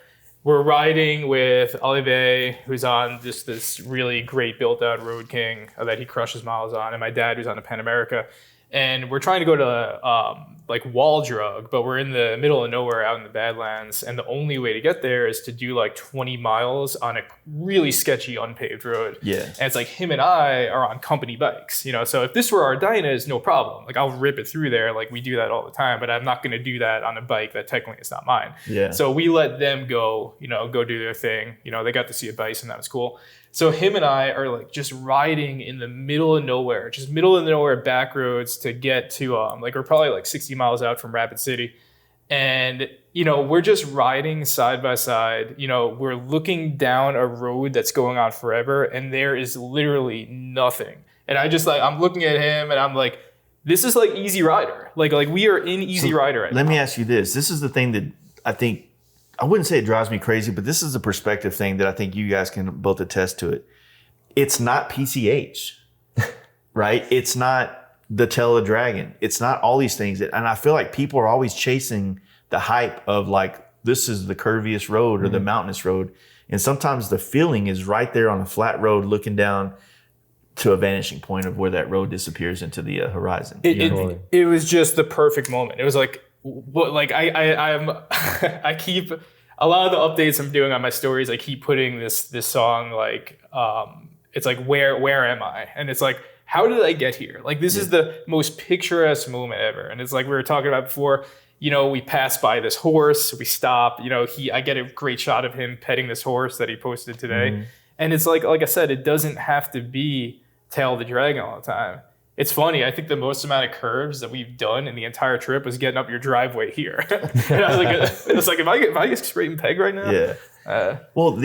we're riding with Olivier, who's on just this really great built out Road King that he crushes miles on, and my dad, who's on a Pan America. And we're trying to go to like Wall Drug, but we're in the middle of nowhere out in the Badlands. And the only way to get there is to do like 20 miles on a really sketchy unpaved road. Yeah. And it's like him and I are on company bikes, you know? So if this were our Dinos, no problem. Like I'll rip it through there. Like we do that all the time, but I'm not going to do that on a bike that technically is not mine. Yeah. So we let them go, you know, go do their thing. You know, they got to see a bison. That was cool. So him and I are like just riding in the middle of nowhere, just middle of nowhere back roads to get to like we're probably like 60 miles out from Rapid City. And, you know, we're just riding side by side. You know, we're looking down a road that's going on forever and there is literally nothing. And I just like, I'm looking at him and I'm like, this is like Easy Rider. Like we are in Easy Rider right now. Let me ask you this. This is the thing that I think, I wouldn't say it drives me crazy, but this is a perspective thing that I think you guys can both attest to it. It's not PCH, right? It's not the Tail of the Dragon. It's not all these things. And I feel like people are always chasing the hype of like, this is the curviest road or the mountainous road. And sometimes the feeling is right there on a flat road looking down to a vanishing point of where that road disappears into the horizon. It was just the perfect moment. It was like, what, like I keep a lot of the updates I'm doing on my stories. I keep putting this song like it's like where am I? And it's like, how did I get here? Like this is the most picturesque moment ever. And it's like we were talking about before. You know, we pass by this horse, we stop. You know, I get a great shot of him petting this horse that he posted today. And it's like I said, it doesn't have to be Tail of the Dragon all the time. It's funny. I think the most amount of curves that we've done in the entire trip was getting up your driveway here. And I was like, am I get straight and peg right now? Yeah. Well,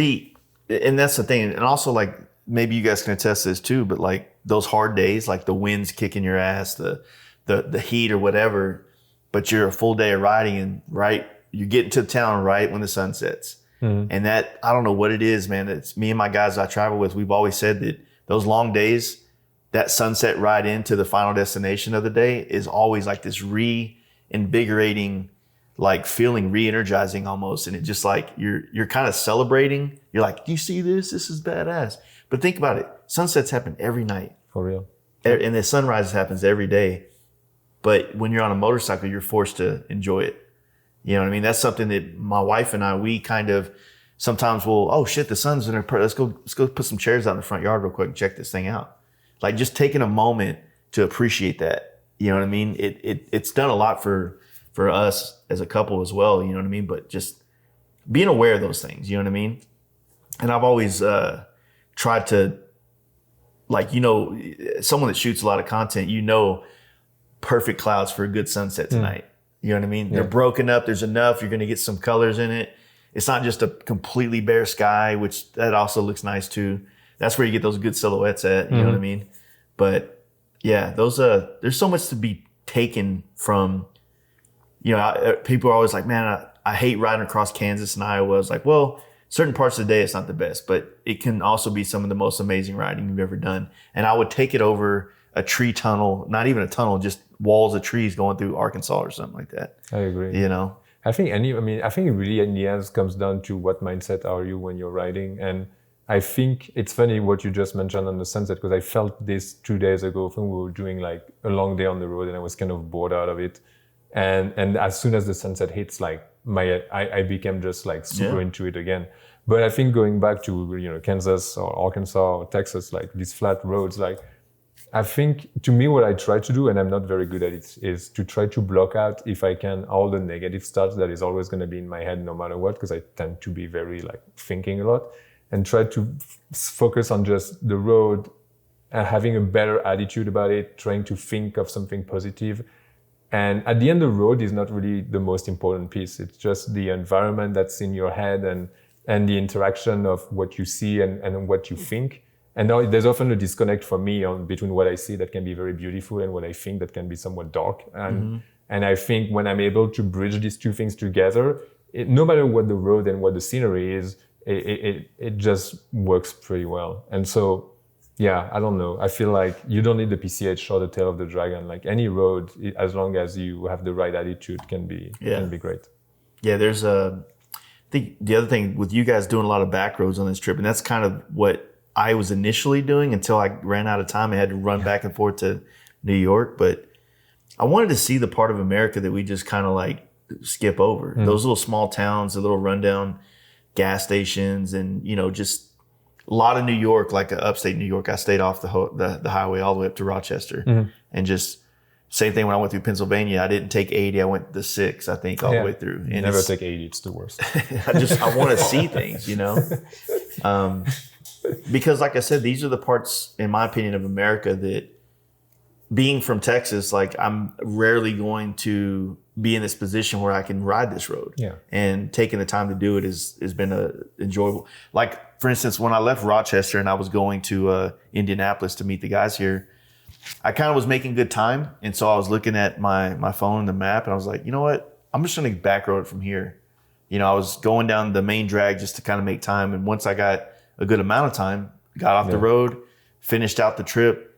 and that's the thing. And also like, maybe you guys can attest to this too, but like those hard days, like the wind's kicking your ass, the heat or whatever, but you're a full day of riding and you're getting to town right when the sun sets. And that, I don't know what it is, man. It's me and my guys I travel with. We've always said that those long days, that sunset ride into the final destination of the day is always like this reinvigorating, like feeling re-energizing almost. And it just like, you're kind of celebrating. You're like, do you see this? This is badass. But think about it. Sunsets happen every night. For real. And the sunrise happens every day. But when you're on a motorcycle, you're forced to enjoy it. You know what I mean? That's something that my wife and I, we kind of sometimes will, oh shit, the sun's in there. Let's go put some chairs out in the front yard real quick and check this thing out. Like just taking a moment to appreciate that. You know what I mean? It's done a lot for us as a couple as well. You know what I mean? But just being aware of those things. You know what I mean? And I've always tried to, like, you know, someone that shoots a lot of content, you know, perfect clouds for a good sunset tonight. You know what I mean? Yeah. They're broken up. There's enough. You're going to get some colors in it. It's not just a completely bare sky, which that also looks nice too. That's where you get those good silhouettes at. You know what I mean? But yeah, those there's so much to be taken from. You know, people are always like, man, I hate riding across Kansas and Iowa. I was like, well, certain parts of the day it's not the best, but it can also be some of the most amazing riding you've ever done. And I would take it over a tree tunnel, not even a tunnel, just walls of trees going through Arkansas or something like that. I agree. You know, I think it really in the end comes down to what mindset are you when you're riding. And I think it's funny what you just mentioned on the sunset, because I felt this 2 days ago when we were doing like a long day on the road and I was kind of bored out of it. And as soon as the sunset hits, like I became just like super into it again. But I think going back to, you know, Kansas or Arkansas or Texas, like these flat roads, like I think to me what I try to do, and I'm not very good at it, is to try to block out, if I can, all the negative stuff that is always going to be in my head no matter what, because I tend to be very like thinking a lot, and try to focus on just the road and having a better attitude about it, trying to think of something positive. And at the end, the road is not really the most important piece. It's just the environment that's in your head and the interaction of what you see and what you think. And now there's often a disconnect for me between what I see that can be very beautiful and what I think that can be somewhat dark. And I think when I'm able to bridge these two things together, no matter what the road and what the scenery is, it just works pretty well. And so, yeah, I don't know. I feel like you don't need the PCH or the Tail of the Dragon. Like any road, as long as you have the right attitude, can be great. Yeah, there's think the other thing with you guys doing a lot of back roads on this trip, and that's kind of what I was initially doing until I ran out of time. I had to run back and forth to New York, but I wanted to see the part of America that we just kind of like skip over. Those little small towns, the little rundown gas stations, and just a lot of New York, like upstate New York. I stayed off the highway all the way up to Rochester, and just same thing when I went through Pennsylvania. I didn't take 80. I went the 6, I think, all the way through. And Never take 80. It's the worst. I want to see things, because like I said, these are the parts, in my opinion, of America that, being from Texas, like I'm rarely going to be in this position where I can ride this road. Yeah. And taking the time to do it has been enjoyable. Like, for instance, when I left Rochester and I was going to Indianapolis to meet the guys here, I kind of was making good time. And so I was looking at my phone and the map, and I was like, you know what? I'm just going to back road it from here. I was going down the main drag just to kind of make time. And once I got a good amount of time, got off the road, finished out the trip,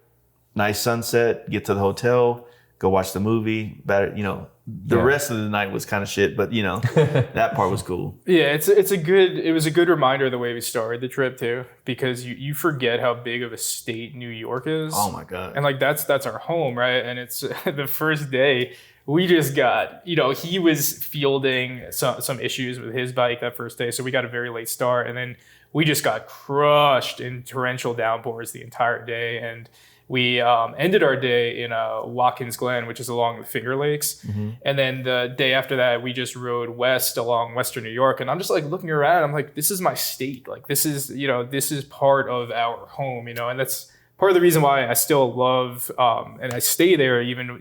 nice sunset, get to the hotel, go watch the movie. The rest of the night was kind of shit, but that part was cool. Yeah, it was a good reminder of the way we started the trip too, because you forget how big of a state New York is. Oh my God. And like that's our home, right? And it's the first day we just got, he was fielding some issues with his bike that first day, so we got a very late start, and then we just got crushed in torrential downpours the entire day. And we ended our day in Watkins Glen, which is along the Finger Lakes. And then the day after that, we just rode west along Western New York. And I'm just like looking around, I'm like, this is my state. Like this is part of our home, and that's part of the reason why I still love and I stay there even,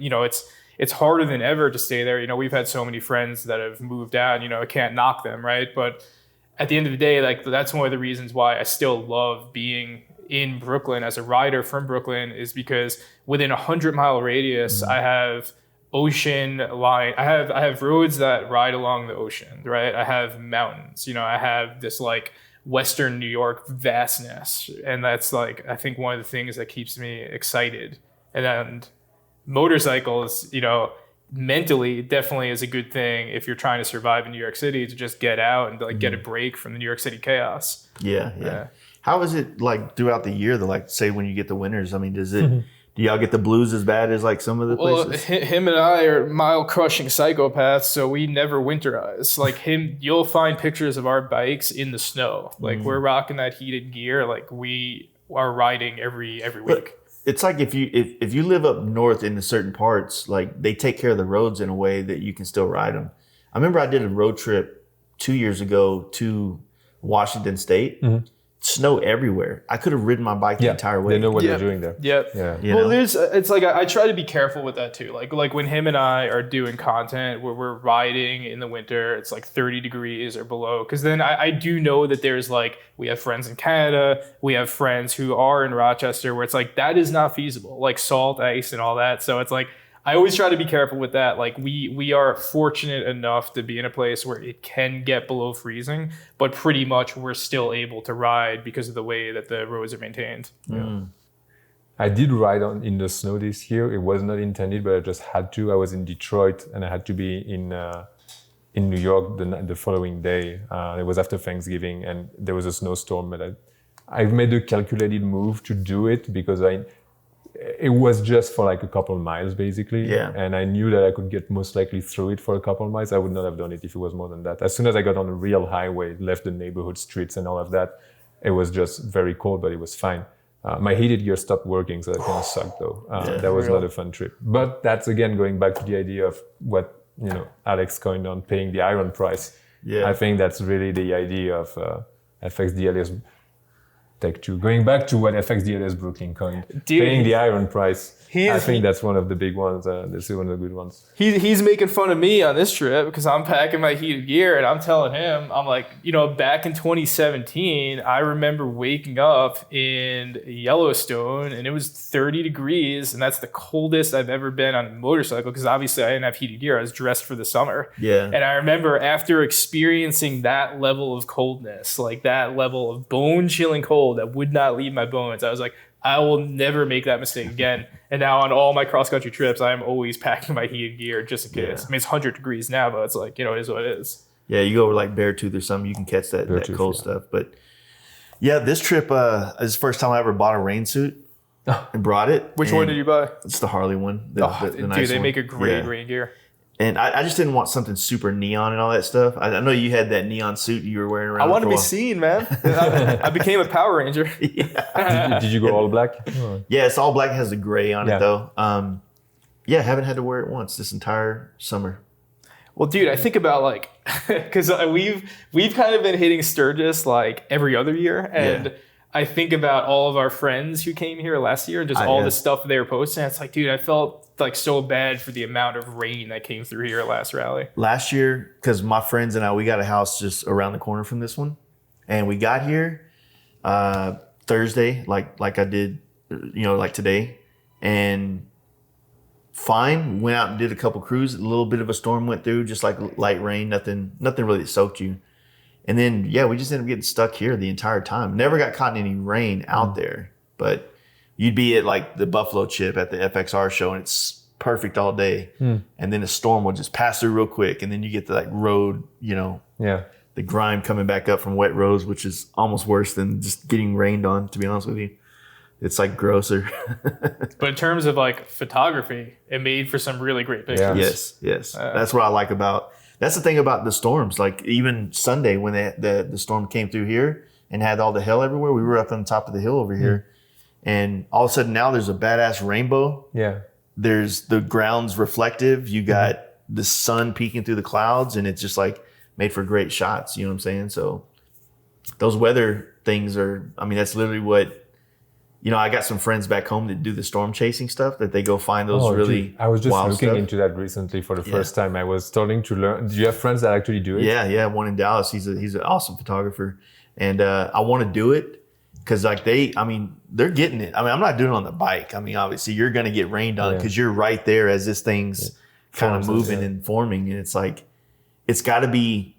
it's harder than ever to stay there. We've had so many friends that have moved out, I can't knock them, right? But at the end of the day, like that's one of the reasons why I still love being in Brooklyn as a rider from Brooklyn, is because within 100-mile radius, I have ocean line. I have roads that ride along the ocean, right? I have mountains, I have this like Western New York vastness. And that's like, I think one of the things that keeps me excited. And then motorcycles, mentally definitely is a good thing if you're trying to survive in New York City, to just get out and like get a break from the New York City chaos. Yeah. How is it like throughout the year, though? Like, say when you get the winters, I mean, do y'all get the blues as bad as like some of the places? Well, him and I are mile crushing psychopaths, so we never winterize. Like you'll find pictures of our bikes in the snow. Like we're rocking that heated gear. Like we are riding every week. It's like if you live up north in the certain parts, like they take care of the roads in a way that you can still ride them. I remember I did a road trip 2 years ago to Washington State. Snow everywhere. I could have ridden my bike the entire way. They know what they're doing there. Yep. Yeah. Well, it's like I try to be careful with that too. Like when him and I are doing content where we're riding in the winter, it's like 30 degrees or below. Because then I do know that there's like, we have friends in Canada, we have friends who are in Rochester, where it's like that is not feasible, like salt, ice, and all that. So it's like I always try to be careful with that. Like we are fortunate enough to be in a place where it can get below freezing, but pretty much we're still able to ride because of the way that the roads are maintained. I did ride in the snow this year. It was not intended, but I just had to. I was in Detroit and I had to be in New York the following day. It was after Thanksgiving and there was a snowstorm. But I've made a calculated move to do it because it was just for like a couple of miles basically. Yeah. And I knew that I could get most likely through it for a couple of miles. I would not have done it if it was more than that. As soon as I got on a real highway, left the neighborhood streets and all of that, it was just very cold, but it was fine. My heated gear stopped working, so that kind of sucked though. That was not a fun trip. But that's again going back to the idea of what Alex coined on paying the iron price. Yeah. I think that's really the idea of FXDLS Tech 2. Going back to what FXDLS Brooklyn coined, paying the iron price. I think that's one of the big ones. This is one of the good ones. He's making fun of me on this trip because I'm packing my heated gear and I'm telling him, I'm like, back in 2017, I remember waking up in Yellowstone and it was 30 degrees and that's the coldest I've ever been on a motorcycle because obviously I didn't have heated gear. I was dressed for the summer. Yeah. And I remember after experiencing that level of coldness, like that level of bone-chilling cold that would not leave my bones, I was like, I will never make that mistake again. And now on all my cross-country trips, I'm always packing my heated gear just in case. Yeah. I mean, it's 100 degrees now, but it's like, it is what it is. Yeah, you go over like Beartooth or something, you can catch that cold stuff. But yeah, this trip is the first time I ever bought a rain suit and brought it. Which one did you buy? It's the Harley one. The nice they make a great rain gear. And I just didn't want something super neon and all that stuff. I know you had that neon suit you were wearing around. I want to be seen, man. I became a Power Ranger. Did you go all black? Yeah, it's all black. It has the gray on it though. Yeah, haven't had to wear it once this entire summer. Well, dude, I think about like, because we've kind of been hitting Sturgis like every other year, and I think about all of our friends who came here last year and just all the stuff they were posting. It's like, dude, I felt like so bad for the amount of rain that came through here last rally. Last year, because my friends and I, we got a house just around the corner from this one, and we got here Thursday, like I did, like today, and fine. Went out and did a couple crews. A little bit of a storm went through, just like light rain, nothing really soaked you. And then, we just ended up getting stuck here the entire time. Never got caught in any rain out there, but you'd be at like the Buffalo Chip at the FXR show and it's perfect all day. And then a storm will just pass through real quick. And then you get the like road, the grime coming back up from wet roads, which is almost worse than just getting rained on, to be honest with you. It's like grosser. But in terms of like photography, it made for some really great pictures. Yes. That's what I like about. That's the thing about the storms. Like even Sunday when the storm came through here and had all the hail everywhere, we were up on the top of the hill over here, and all of a sudden now there's a badass rainbow. Yeah. There's the ground's reflective. You got the sun peeking through the clouds, and it's just like made for great shots. You know what I'm saying? So those weather things are. I mean, that's literally what. I got some friends back home that do the storm chasing stuff, that they go find those really dude, I was just looking stuff. into that recently for the first time. I was starting to learn. Do you have friends that actually do it? Yeah. One in Dallas. He's an awesome photographer. And I want to do it because like they're getting it. I mean, I'm not doing it on the bike. I mean, obviously you're going to get rained on because you're right there as this thing's kind of moving and forming. And it's like, it's got to be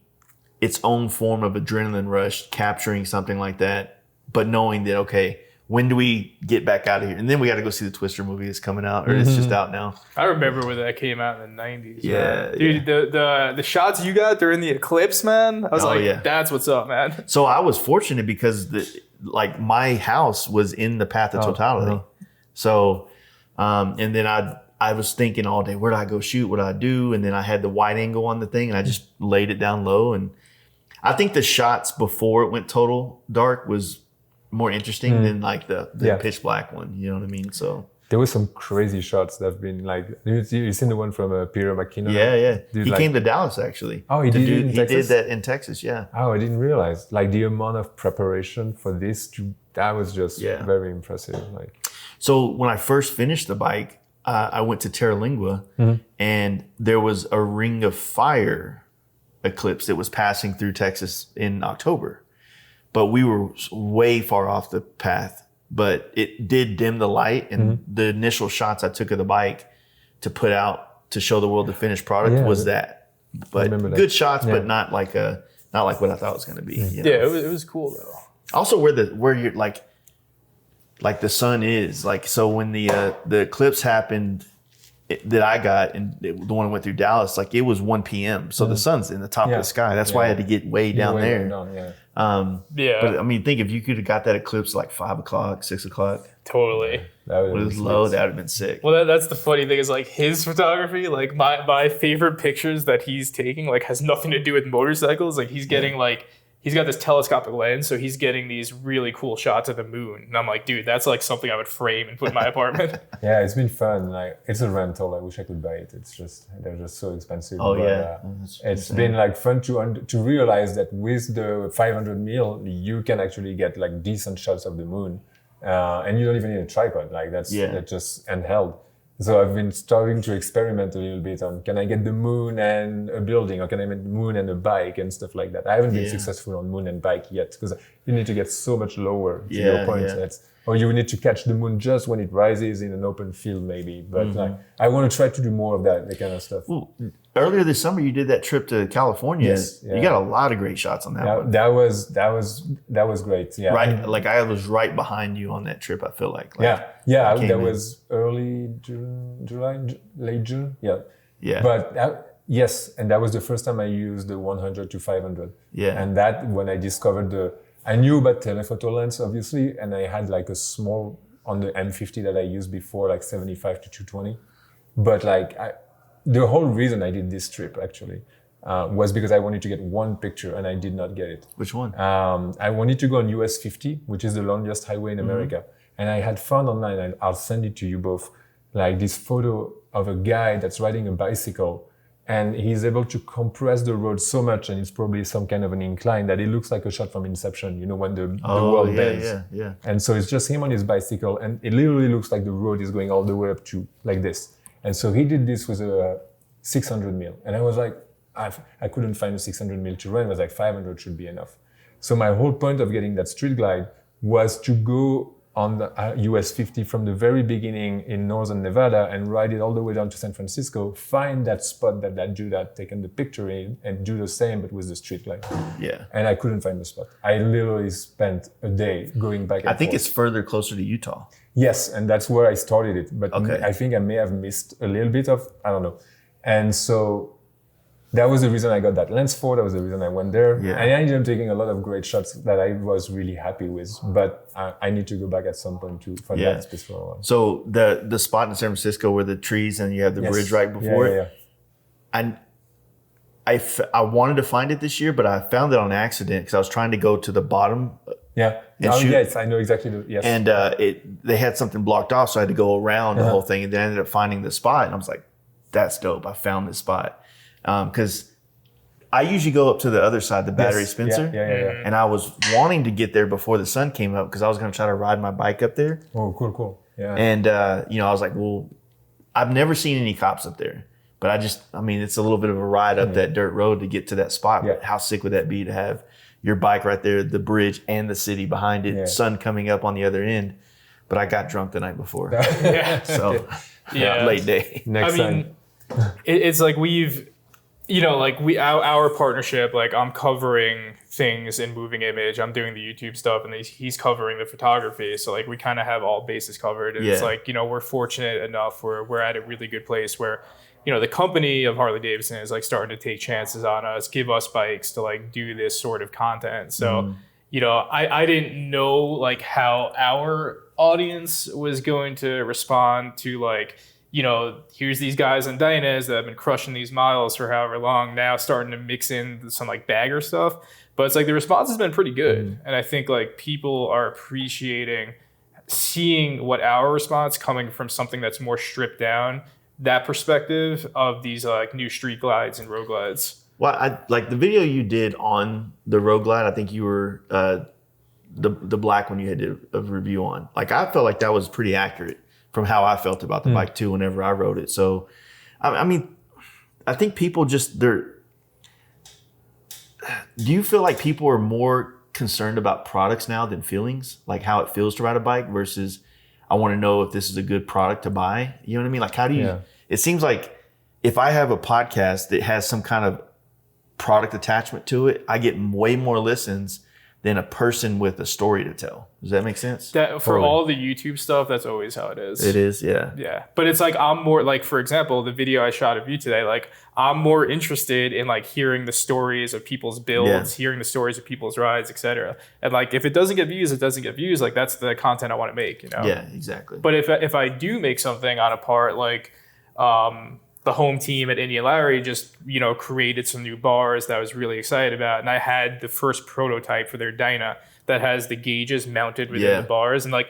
its own form of adrenaline rush, capturing something like that, but knowing that, okay, when do we get back out of here? And then we got to go see the Twister movie that's coming out, or it's just out now. I remember when that came out in the 90s. Yeah. Man. Dude, the shots you got during the Eclipse, man, I was that's what's up, man. So I was fortunate because my house was in the path of totality. So, and then I was thinking all day, where do I go shoot? What do I do? And then I had the wide angle on the thing and I just laid it down low. And I think the shots before it went total dark was more interesting than like the pitch black one. You know what I mean? So there was some crazy shots that have been like. You seen the one from Peter McKinnon? Yeah. Dude, he came to Dallas actually. Oh, he did. He did that in Texas. Yeah. Oh, I didn't realize like the amount of preparation for this. That was just very impressive. Like, so when I first finished the bike, I went to Terra Lingua, and there was a ring of fire eclipse that was passing through Texas in October. But we were way far off the path, but it did dim the light. And the initial shots I took of the bike to put out to show the world the finished product was that. But good shots, but not like what I thought it was going to be. Yeah, it was cool though. Also, where you're like the sun is like. So when the eclipse happened that I got, and the one that went through Dallas, like it was 1 p.m. So the sun's in the top of the sky. That's why I had to get way down there. But I mean, think if you could have got that eclipse like 5 o'clock, 6 o'clock. Totally. When it was low, that would have been sick. Well, that's the funny thing is like his photography, like my favorite pictures that he's taking, like has nothing to do with motorcycles. Like he's getting like, he's got this telescopic lens, so he's getting these really cool shots of the moon. And I'm like, dude, that's like something I would frame and put in my apartment. Yeah, it's been fun. Like it's a rental. I wish I could buy it. It's just they're just so expensive. It's been like fun to realize that with the 500 mil, you can actually get like decent shots of the moon, and you don't even need a tripod. Like that's just handheld. So I've been starting to experiment a little bit on, can I get the moon and a building, or can I get the moon and a bike and stuff like that. I haven't been successful on moon and bike yet because you need to get so much lower to your point. Or you need to catch the moon just when it rises in an open field maybe. But like, I want to try to do more of that kind of stuff. Well, earlier this summer, you did that trip to California. Yes, you got a lot of great shots on that one. That was great. Yeah. Right. Like I was right behind you on that trip, I feel like. That was early June, July, late June. Yeah. Yeah. But Yes, and that was the first time I used the 100 to 500. Yeah. And that when I discovered I knew about telephoto lens obviously, and I had like a small on the M50 that I used before, like 75 to 220. But like the whole reason I did this trip actually was because I wanted to get one picture and I did not get it. Which one? I wanted to go on US 50, which is the longest highway in America. And I had found online, and I'll send it to you both, like this photo of a guy that's riding a bicycle, and he's able to compress the road so much, and it's probably some kind of an incline that it looks like a shot from Inception, you know, when the world bends. Yeah. And so it's just him on his bicycle, and it literally looks like the road is going all the way up to like this. And so he did this with a 600 mil. And I was like, I couldn't find a 600 mil to run. I was like, 500 should be enough. So my whole point of getting that street glide was to go on the US 50 from the very beginning in northern Nevada and ride it all the way down to San Francisco, find that spot that dude had taken the picture in, and do the same but with the street light. Yeah. And I couldn't find the spot. I literally spent a day going back and I think forth. it's further closer to Utah. Yes, and that's where I started it. But Okay. I think I may have missed a little bit of, I don't know. And so that was the reason I got that lens for. That was the reason I went there. Yeah. And I ended up taking a lot of great shots that I was really happy with. But I need to go back at some point to find that specific one. So the spot in San Francisco where the trees and you have the bridge right before it. And I wanted to find it this year, but I found it on accident because I was trying to go to the bottom. Yeah. And shoot. Yes, I know exactly. Yes. And they had something blocked off, so I had to go around the whole thing, and then I ended up finding the spot. And I was like, "That's dope! I found this spot." Because I usually go up to the other side, the battery Spencer. Yeah. And I was wanting to get there before the sun came up because I was going to try to ride my bike up there. Oh, cool. Yeah. And I was like, well, I've never seen any cops up there, but it's a little bit of a ride up that dirt road to get to that spot. Yeah. But how sick would that be to have your bike right there, the bridge and the city behind it, sun coming up on the other end? But I got drunk the night before. So late day. Next time. It's like our partnership, like I'm covering things in moving image, I'm doing the YouTube stuff, and he's covering the photography. So like we kind of have all bases covered. And it's like, we're fortunate enough where we're at a really good place where, the company of Harley-Davidson is like starting to take chances on us, give us bikes to like do this sort of content. So, I didn't know like how our audience was going to respond to like, here's these guys on Dinos that have been crushing these models for however long, now starting to mix in some like bagger stuff. But it's like the response has been pretty good. And I think like people are appreciating seeing what our response coming from something that's more stripped down, that perspective of these like new street glides and road glides. Well, I like the video you did on the road glide. I think you were the black one you had a review on. Like I felt like that was pretty accurate from how I felt about the bike too whenever I rode it. So, I think people do you feel like people are more concerned about products now than feelings? Like how it feels to ride a bike versus I want to know if this is a good product to buy. You know what I mean? Like how do you, it seems like if I have a podcast that has some kind of product attachment to it, I get way more listens than a person with a story to tell. Does that make sense? That for all the YouTube stuff, that's always how it is. It is, yeah. Yeah. But it's like I'm more like, for example, the video I shot of you today, like I'm more interested in like hearing the stories of people's builds, hearing the stories of people's rides, etc. And like if it doesn't get views, it doesn't get views. Like that's the content I want to make, Yeah, exactly. But if I do make something on a part like the home team at Indy and Larry just, created some new bars that I was really excited about. And I had the first prototype for their Dyna that has the gauges mounted within the bars. And like,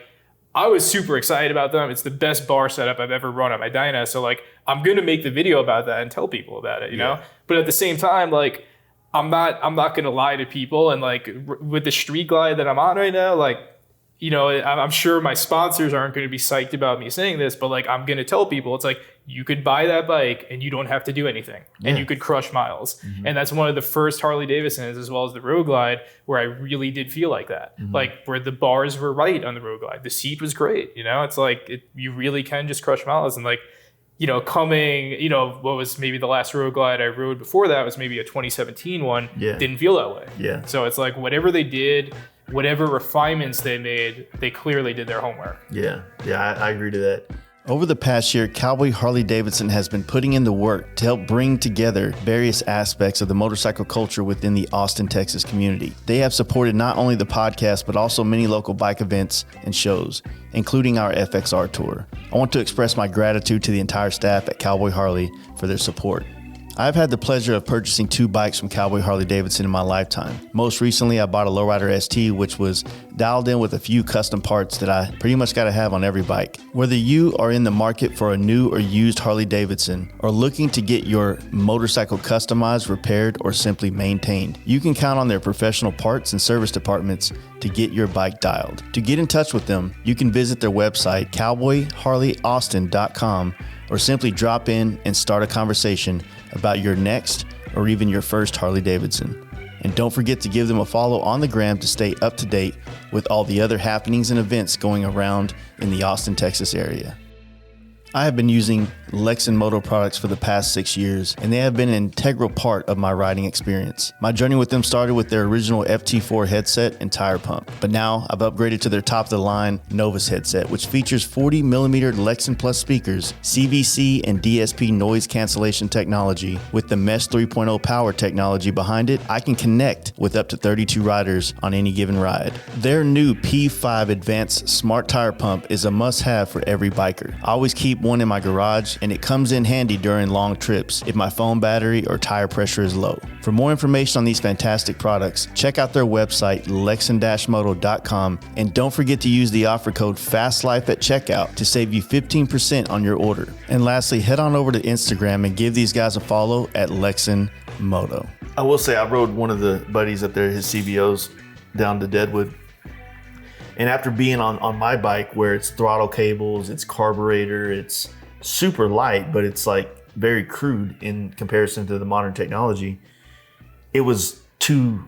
I was super excited about them. It's the best bar setup I've ever run on my Dyna. So like, I'm going to make the video about that and tell people about it, you know? But at the same time, like, I'm not going to lie to people. And like with the street glide that I'm on right now, like, I'm sure my sponsors aren't going to be psyched about me saying this, but like, I'm going to tell people it's like, you could buy that bike and you don't have to do anything and you could crush miles. And that's one of the first Harley Davidsons as well as the Road Glide where I really did feel like that. Like where the bars were right on the Road Glide. The seat was great. It's like, you really can just crush miles. And like, coming, what was maybe the last Road Glide I rode before that was maybe a 2017 one. Didn't feel that way. So it's like whatever they did, whatever refinements they made, they clearly did their homework. I agree to that. Over the past year, Cowboy Harley-Davidson has been putting in the work to help bring together various aspects of the motorcycle culture within the Austin, Texas community. They have supported not only the podcast, but also many local bike events and shows, including our FXR tour. I want to express my gratitude to the entire staff at Cowboy Harley for their support. I've had the pleasure of purchasing 2 bikes from Cowboy Harley-Davidson in my lifetime. Most recently, I bought a Lowrider ST, which was dialed in with a few custom parts that I pretty much got to have on every bike. Whether you are in the market for a new or used Harley-Davidson or looking to get your motorcycle customized, repaired, or simply maintained, you can count on their professional parts and service departments to get your bike dialed. To get in touch with them, you can visit their website, cowboyharleyaustin.com, or simply drop in and start a conversation about your next or even your first Harley-Davidson. And don't forget to give them a follow on the gram to stay up to date with all the other happenings and events going around in the Austin, Texas area. I have been using Lexin moto products for the past 6 years, and they have been an integral part of my riding experience. My journey with them started with their original FT4 headset and tire pump, but now I've upgraded to their top-of-the-line Novus headset, which features 40mm Lexin Plus speakers, CVC and DSP noise cancellation technology. With the Mesh 3.0 power technology behind it, I can connect with up to 32 riders on any given ride. Their new P5 Advanced Smart Tire Pump is a must-have for every biker. I always keep one in my garage, and it comes in handy during long trips if my phone battery or tire pressure is low. For more information on these fantastic products, check out their website, lexin-moto.com, and don't forget to use the offer code FASTLIFE at checkout to save you 15% on your order. And lastly, head on over to Instagram and give these guys a follow at Lexin Moto. I will say I rode one of the buddies up there, his CVOs, down to Deadwood. And after being on my bike, where it's throttle cables, it's carburetor, it's super light, but it's like very crude in comparison to the modern technology, it was too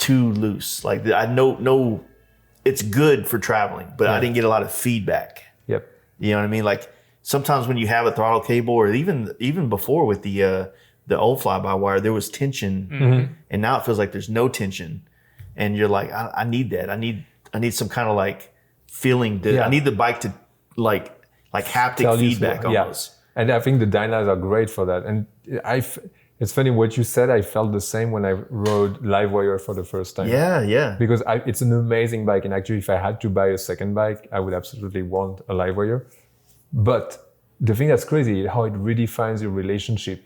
loose. Like I know it's good for traveling, but I didn't get a lot of feedback. Yep. You know what I mean? Like sometimes when you have a throttle cable, or even before with the old fly-by-wire, there was tension, and now it feels like there's no tension, and you're like, I need that. I need some kind of like feeling. I need the bike to like haptic feedback almost. Yeah. And I think the Dinos are great for that. And it's funny what you said. I felt the same when I rode Livewire for the first time. Yeah. Because it's an amazing bike. And actually, if I had to buy a second bike, I would absolutely want a Livewire. But the thing that's crazy is how it redefines your relationship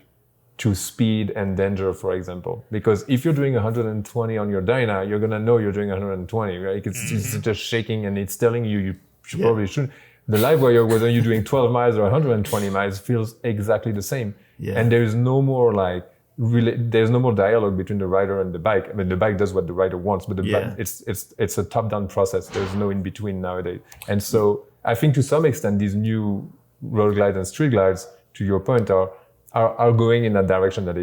to speed and danger, for example. Because if you're doing 120 on your Dyna, you're gonna know you're doing 120, right? It's just shaking and it's telling you probably shouldn't. The Livewire, whether you're doing 12 miles or 120 miles, feels exactly the same. Yeah. And there's no more there's no more dialogue between the rider and the bike. I mean, the bike does what the rider wants, but it's a top-down process. There's no in between nowadays. And so I think to some extent, these new road glides and street glides, to your point, are going in that direction, that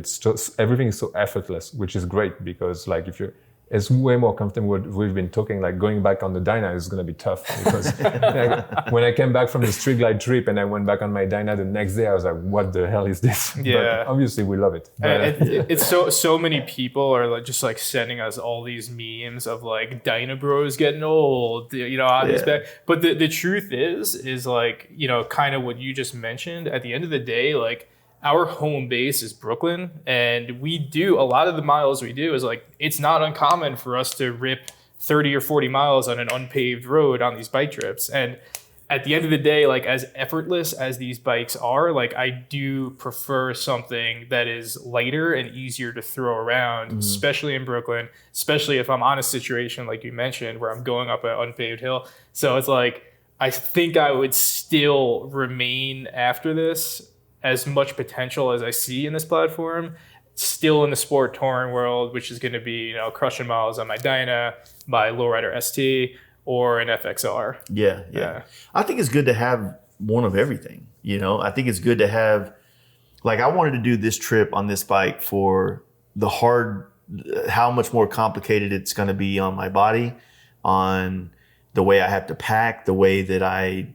everything is so effortless, which is great, because like it's way more comfortable. We've been talking like going back on the Dyna is going to be tough, because when I came back from the street glide trip and I went back on my Dyna the next day, I was like, what the hell is this? Yeah. But obviously we love it. It's so many people are like just like sending us all these memes of like Dyna bros getting old, on this back. But the truth is like, kind of what you just mentioned. At the end of the day, like, our home base is Brooklyn, and a lot of the miles we do is like, it's not uncommon for us to rip 30 or 40 miles on an unpaved road on these bike trips. And at the end of the day, like, as effortless as these bikes are, like, I do prefer something that is lighter and easier to throw around, especially in Brooklyn, especially if I'm on a situation like you mentioned where I'm going up an unpaved hill. So it's like, I think I would still remain after this as much potential as I see in this platform, still in the sport touring world, which is going to be, crushing miles on my Dyna, my Lowrider ST, or an FXR. Yeah. I think it's good to have one of everything. I think it's good to have, like, I wanted to do this trip on this bike for how much more complicated it's going to be on my body, on the way I have to pack, the way that I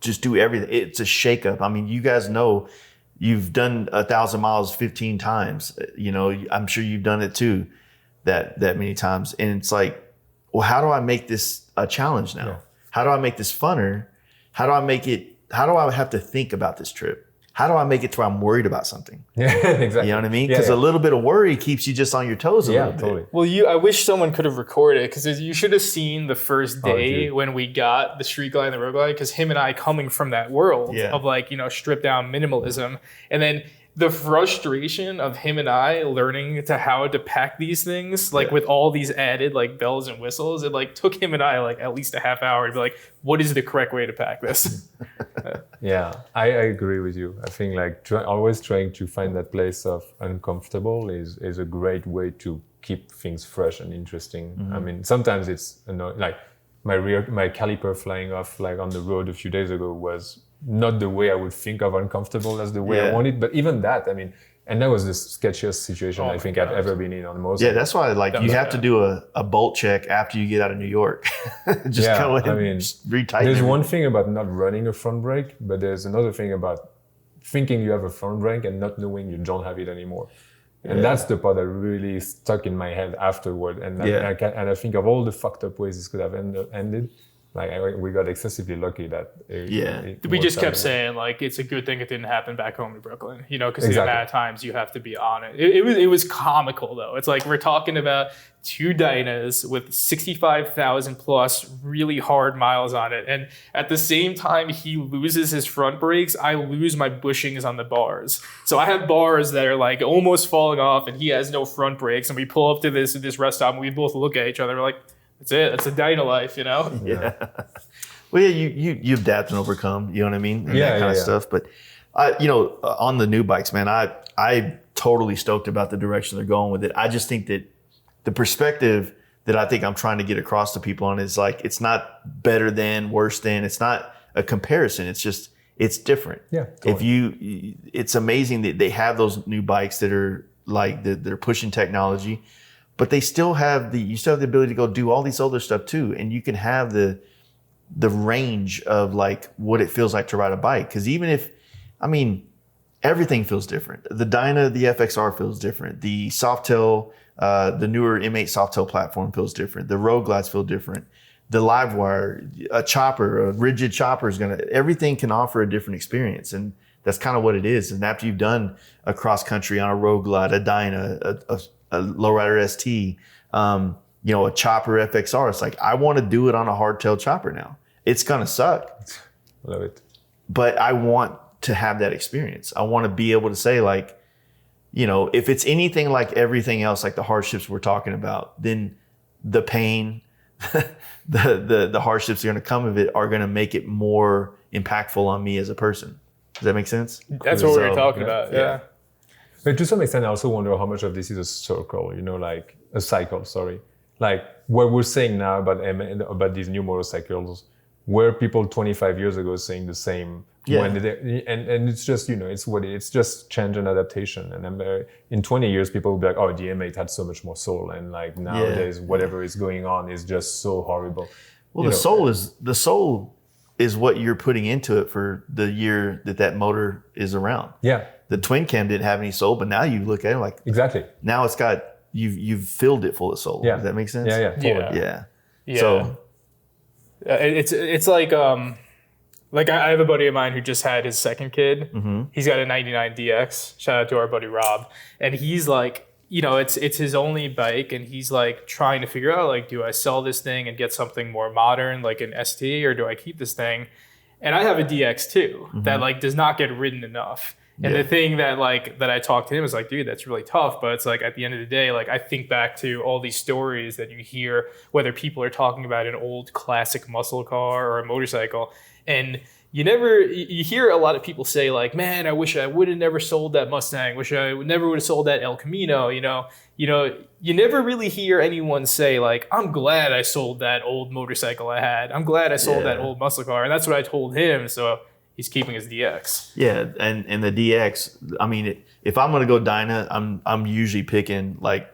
just do everything. It's a shakeup. I mean, you guys know, you've done 1,000 miles 15 times. I'm sure you've done it too, that many times. And it's like, well, how do I make this a challenge now? Yeah. How do I make this funner? How do I make it I have to think about this trip? How do I make it to where I'm worried about something? Yeah, exactly. You know what I mean? Because a little bit of worry keeps you just on your toes a little bit. Totally. Well, I wish someone could have recorded it, because you should have seen the first day when we got the street glide and the road glide, because him and I coming from that world of like, stripped down minimalism, and then the frustration of him and I learning to how to pack these things, like with all these added like bells and whistles, it like took him and I like at least a half hour to be like, what is the correct way to pack this? Yeah, I agree with you. I think like always trying to find that place of uncomfortable is a great way to keep things fresh and interesting. I mean, sometimes it's like my caliper flying off like on the road a few days ago was not the way I would think of uncomfortable as the way I wanted, but even that, I mean, and that was the sketchiest situation I think I've ever been in on most. Yeah, that's why like you have to do a bolt check after you get out of New York. Just go in and retighten. There's everything. one thing about not running a front brake, but there's another thing about thinking you have a front brake and not knowing you don't have it anymore. And that's the part that really stuck in my head afterward. And I think of all the fucked up ways this could have ended. Like we got excessively lucky that we just kept saying like it's a good thing it didn't happen back home in Brooklyn, because the amount of times you have to be on it. It was comical though. It's like we're talking about two Dinos with 65,000 plus really hard miles on it, and at the same time he loses his front brakes, I lose my bushings on the bars. So I have bars that are like almost falling off, and he has no front brakes, and we pull up to this rest stop, and we both look at each other, we're like, that's it. That's a Dino life, Yeah. Well, you adapt and overcome. You know what I mean? And that kind of stuff. But on the new bikes, man, I totally stoked about the direction they're going with it. I just think that the perspective that I think I'm trying to get across to people on is like it's not better than, worse than. It's not a comparison. It's just it's different. Yeah. Totally. It's amazing that they have those new bikes that are like they're pushing technology. But you still have the ability to go do all these other stuff too. And you can have the range of like what it feels like to ride a bike. Cause everything feels different. The Dyna, the FXR feels different. The Softail, the newer M8 Softail platform feels different. The Road Glides feel different. The Livewire, a rigid chopper everything can offer a different experience. And that's kind of what it is. And after you've done a cross country on a Road Glide, a Dyna, a Lowrider ST, a chopper FXR. It's like, I want to do it on a hardtail chopper now. It's going to suck. Love it. But I want to have that experience. I want to be able to say like, if it's anything like everything else, like the hardships we're talking about, then the pain, the hardships that are going to come of it are going to make it more impactful on me as a person. Does that make sense? That's what we were talking about. Yeah. But to some extent, I also wonder how much of this is a circle, like a cycle, sorry. Like what we're saying now about these new motorcycles, were people 25 years ago saying the same? And it's just, it's just change and adaptation. And in 20 years, people will be like, oh, the M8 had so much more soul. And like nowadays, whatever is going on is just so horrible. Well, the soul is what you're putting into it for the year that motor is around. Yeah. The twin cam didn't have any soul, but now you look at it like exactly. Now it's got you've filled it full of soul. Yeah. Does that make sense? Yeah, totally. Yeah. So it's like I have a buddy of mine who just had his second kid. Mm-hmm. He's got a 99 DX. Shout out to our buddy Rob. And he's like, it's his only bike, and he's like trying to figure out like, do I sell this thing and get something more modern like an ST, or do I keep this thing? And I have a DX too that like does not get ridden enough. And the thing that I talked to him was like, dude, that's really tough. But it's like at the end of the day, like I think back to all these stories that you hear, whether people are talking about an old classic muscle car or a motorcycle, and you hear a lot of people say like, man, I wish I would have never sold that Mustang. Wish I never would have sold that El Camino. You never really hear anyone say like, I'm glad I sold that old motorcycle I had. I'm glad I sold that old muscle car. And that's what I told him. So he's keeping his DX. Yeah, and the DX, I mean, if I'm going to go Dyna, I'm usually picking like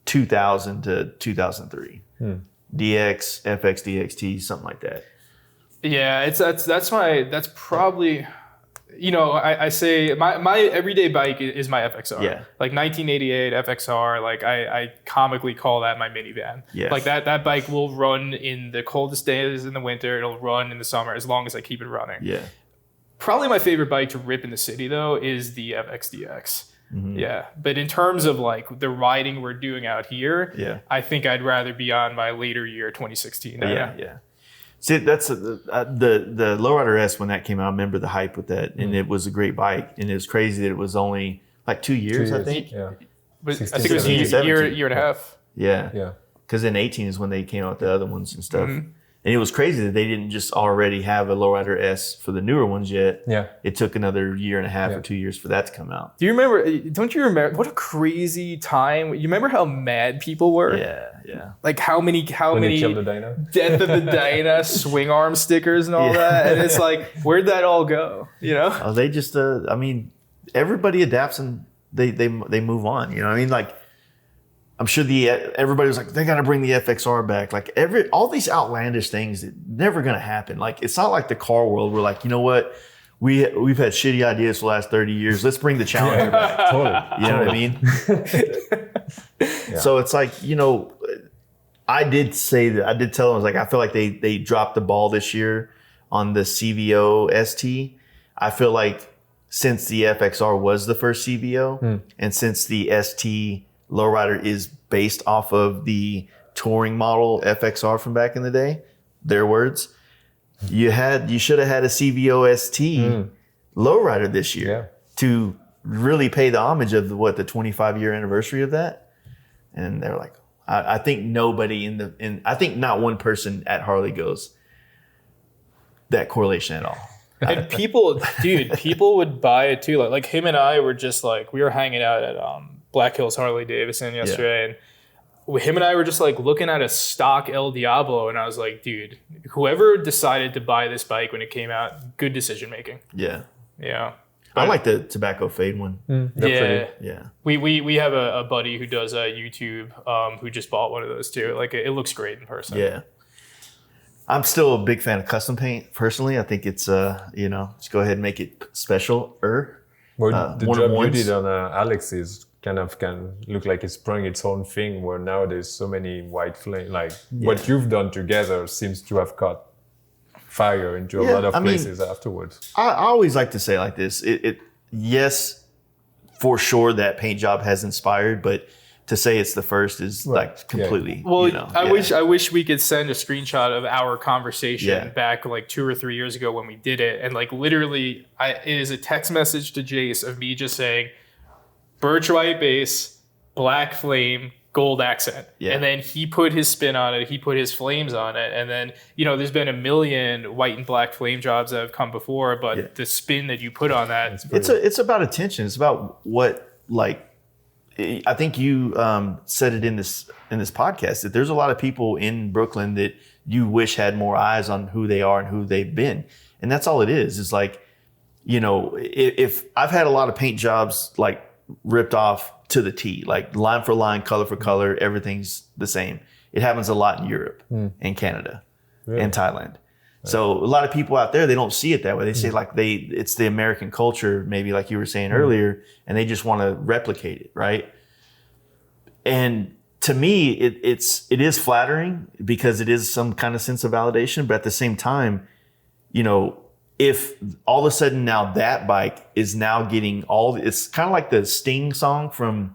2000 to 2003. DX, FX, DXT, something like that. Yeah, that's probably, I say my everyday bike is my FXR. Yeah. Like 1988 FXR, like I comically call that my minivan. Yeah. Like that bike will run in the coldest days in the winter. It'll run in the summer as long as I keep it running. Yeah. Probably my favorite bike to rip in the city though is the FXDX. Yeah, but in terms of like the riding we're doing out here, I think I'd rather be on my later year 2016. Yeah. See, that's the Lowrider S when that came out. I remember the hype with that, and it was a great bike, and it was crazy that it was only like 2 years, I think. Yeah. But 16, I think it was a year and a half. Yeah. Because in 18 is when they came out with the other ones and stuff. And it was crazy that they didn't just already have a Lowrider S for the newer ones yet. Yeah. It took another year and a half or 2 years for that to come out. Don't you remember what a crazy time? You remember how mad people were? Yeah. Like how many When they killed the Dino? Death of the Dyna swing arm stickers and all that. And it's like, where'd that all go? You know? Oh, they just I mean, everybody adapts and they move on, you know what I mean? Like I'm sure everybody was like, they got to bring the FXR back. Like all these outlandish things that never going to happen. Like it's not like the car world. We're like, you know what? We've had shitty ideas for the last 30 years. Let's bring the Challenger back. Totally. You know what I mean? So it's like, you know, I did tell them, I was like, I feel like they dropped the ball this year on the CVO ST. I feel like since the FXR was the first CVO and since the ST Lowrider is based off of the touring model FXR from back in the day, their words, you should have had a CVO ST Lowrider this year to really pay the homage of the 25-year anniversary of that. And they're like, I think nobody I think not one person at Harley goes that correlation at all. And people would buy it too. Like him and I were just like, we were hanging out at Black Hills Harley-Davidson yesterday, and him and I were just like looking at a stock El Diablo, and I was like, dude, whoever decided to buy this bike when it came out, good decision making. Yeah. I like the tobacco fade one. Yeah. We have a buddy who does YouTube who just bought one of those too. Like it looks great in person. Yeah. I'm still a big fan of custom paint personally. I think it's just go ahead and make it special. Well, the job you did on Alex is can look like it's sprung its own thing, where now there's so many white flame. Like what you've done together seems to have caught fire into a lot of places afterwards. I always like to say like this: yes, for sure that paint job has inspired, but to say it's the first is like completely. Well, I wish we could send a screenshot of our conversation back like 2 or 3 years ago when we did it, and like literally, it is a text message to Jace of me just saying, birch white base, black flame, gold accent. And then he put his spin on it. He put his flames on it. And then, there's been a million white and black flame jobs that have come before, but the spin that you put on that. It's about attention. It's about what, like, I think you said it in this podcast, that there's a lot of people in Brooklyn that you wish had more eyes on who they are and who they've been. And that's all it is. It's like, if I've had a lot of paint jobs, like, ripped off to the T, like line for line, color for color, everything's the same. It happens a lot in Europe and Canada and Thailand. So a lot of people out there, they don't see it that way. They say like it's the American culture, maybe like you were saying earlier, and they just want to replicate it, right? And to me, it is flattering because it is some kind of sense of validation, but at the same time, if all of a sudden now that bike is now getting it's kind of like the Sting song from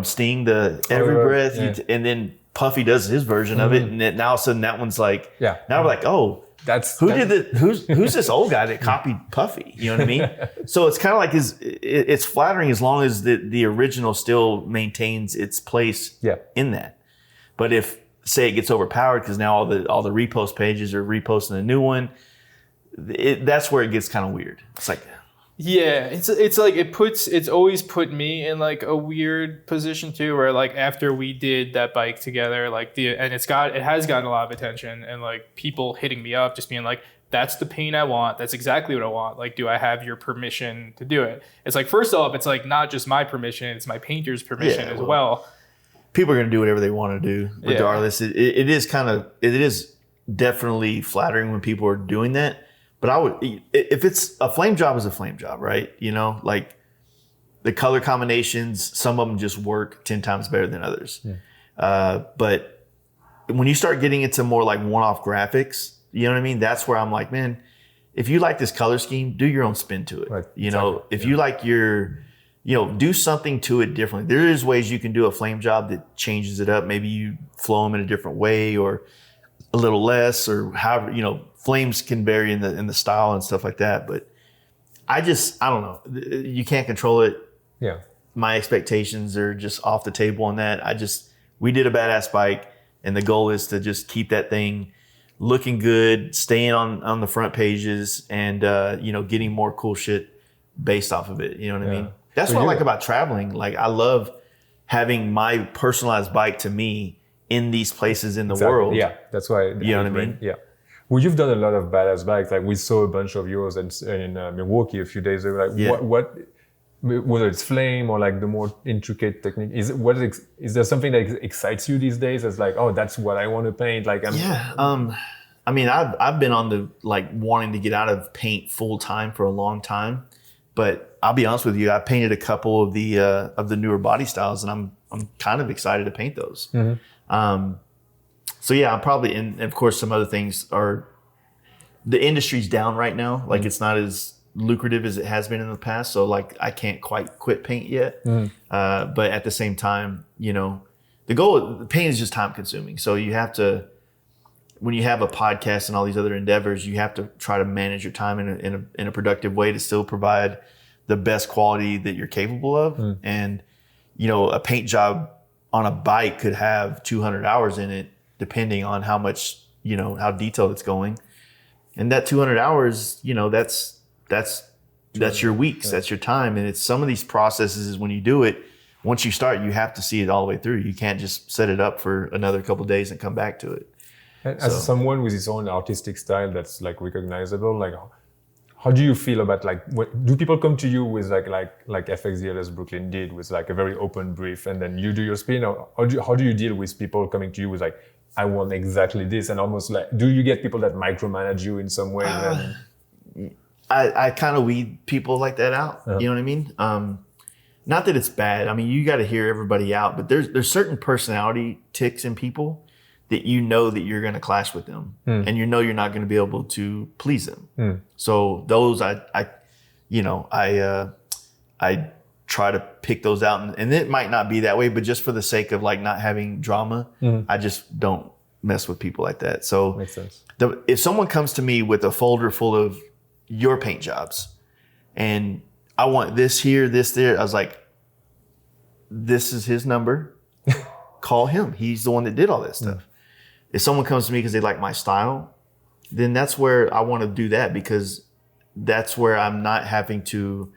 Sting, the Every Breath, and then Puffy does his version of it, and then now all of a sudden that one's like, now we're like, oh, who's this old guy that copied Puffy? You know what I mean? So it's kind of like it's flattering as long as the original still maintains its place in that. But if say it gets overpowered because now all the repost pages are reposting a new one, that's where it gets kind of weird. It's like, it's like it's always put me in like a weird position too, where like after we did that bike together, like it has gotten a lot of attention, and like people hitting me up just being like, that's the paint I want, that's exactly what I want, like, do I have your permission to do it? It's like, first off, it's like not just my permission, it's my painter's permission as well. People are going to do whatever they want to do regardless. It is definitely flattering when people are doing that. But if it's a flame job, is a flame job, right? Like the color combinations, some of them just work 10 times better than others. But when you start getting into more like one-off graphics, you know what I mean? That's where I'm like, man, if you like this color scheme, do your own spin to it. Right. You know, if you like do something to it differently. There is ways you can do a flame job that changes it up. Maybe you flow them in a different way or a little less, or however, flames can vary in the style and stuff like that. But I don't know. You can't control it. Yeah. My expectations are just off the table on that. We did a badass bike, and the goal is to just keep that thing looking good, staying on the front pages, and getting more cool shit based off of it. You know what I mean? That's what I like about traveling. Like, I love having my personalized bike to me in these places in the world. Yeah, that's why. You know what I mean? Yeah. Well, you've done a lot of badass bikes. Like, we saw a bunch of yours in Milwaukee a few days ago. Like, what, whether it's flame or like the more intricate technique, is there something that excites you these days as like, oh, that's what I want to paint? Like, I mean, I've been on the like wanting to get out of paint full time for a long time, but I'll be honest with you, I painted a couple of the newer body styles, and I'm kind of excited to paint those. Mm-hmm. So yeah, I'm probably, and of course some other things are, the industry's down right now. Like, it's not as lucrative as it has been in the past. So like, I can't quite quit paint yet. But at the same time, the goal, paint is just time consuming. So you have to, when you have a podcast and all these other endeavors, you have to try to manage your time in a productive way to still provide the best quality that you're capable of. And, a paint job on a bike could have 200 hours in it, depending on how much, how detailed it's going. And that 200 hours, that's your weeks, that's your time. And it's some of these processes is when you do it, once you start, you have to see it all the way through. You can't just set it up for another couple of days and come back to it. And as someone with his own artistic style that's like recognizable, like, how do you feel about like, do people come to you with like FXDLS Brooklyn did, with like a very open brief, and then you do your spin? Or how do you deal with people coming to you with like, I want exactly this, and almost like, do you get people that micromanage you in some way? I kind of weed people like that out. You know what I mean? Not that it's bad. I mean, you got to hear everybody out, but there's certain personality ticks in people that that you're going to clash with them, and you're not going to be able to please them. So those I try to pick those out, and it might not be that way, but just for the sake of like not having drama, I just don't mess with people like that. So makes sense. If someone comes to me with a folder full of your paint jobs, and I want this here, this there, I was like, this is his number. Call him. He's the one that did all that stuff. If someone comes to me because they like my style, then that's where I want to do that, because that's where I'm not having to,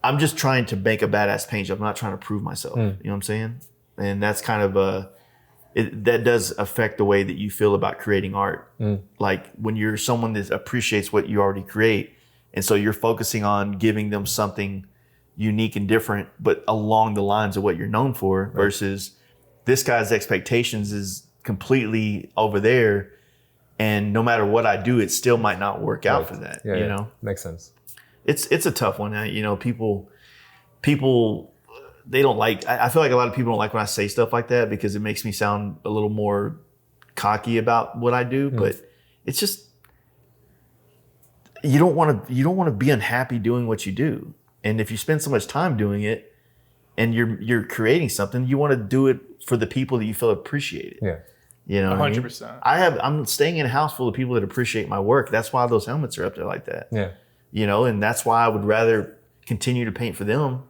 I'm just trying to make a badass paint job. I'm not trying to prove myself. You know what I'm saying? And that's kind of that does affect the way that you feel about creating art. Like, when you're someone that appreciates what you already create, and so you're focusing on giving them something unique and different, but along the lines of what you're known for, versus this guy's expectations is completely over there, and no matter what I do, it still might not work out for that. You know, makes sense. It's a tough one. People they don't like. I feel like a lot of people don't like when I say stuff like that, because it makes me sound a little more cocky about what I do. But it's just, you don't want to be unhappy doing what you do. And if you spend so much time doing it, and you're creating something, you want to do it for the people that you feel appreciate it. Yeah. You know, 100%. I'm staying in a house full of people that appreciate my work. That's why those helmets are up there like that. Yeah. And that's why I would rather continue to paint for them.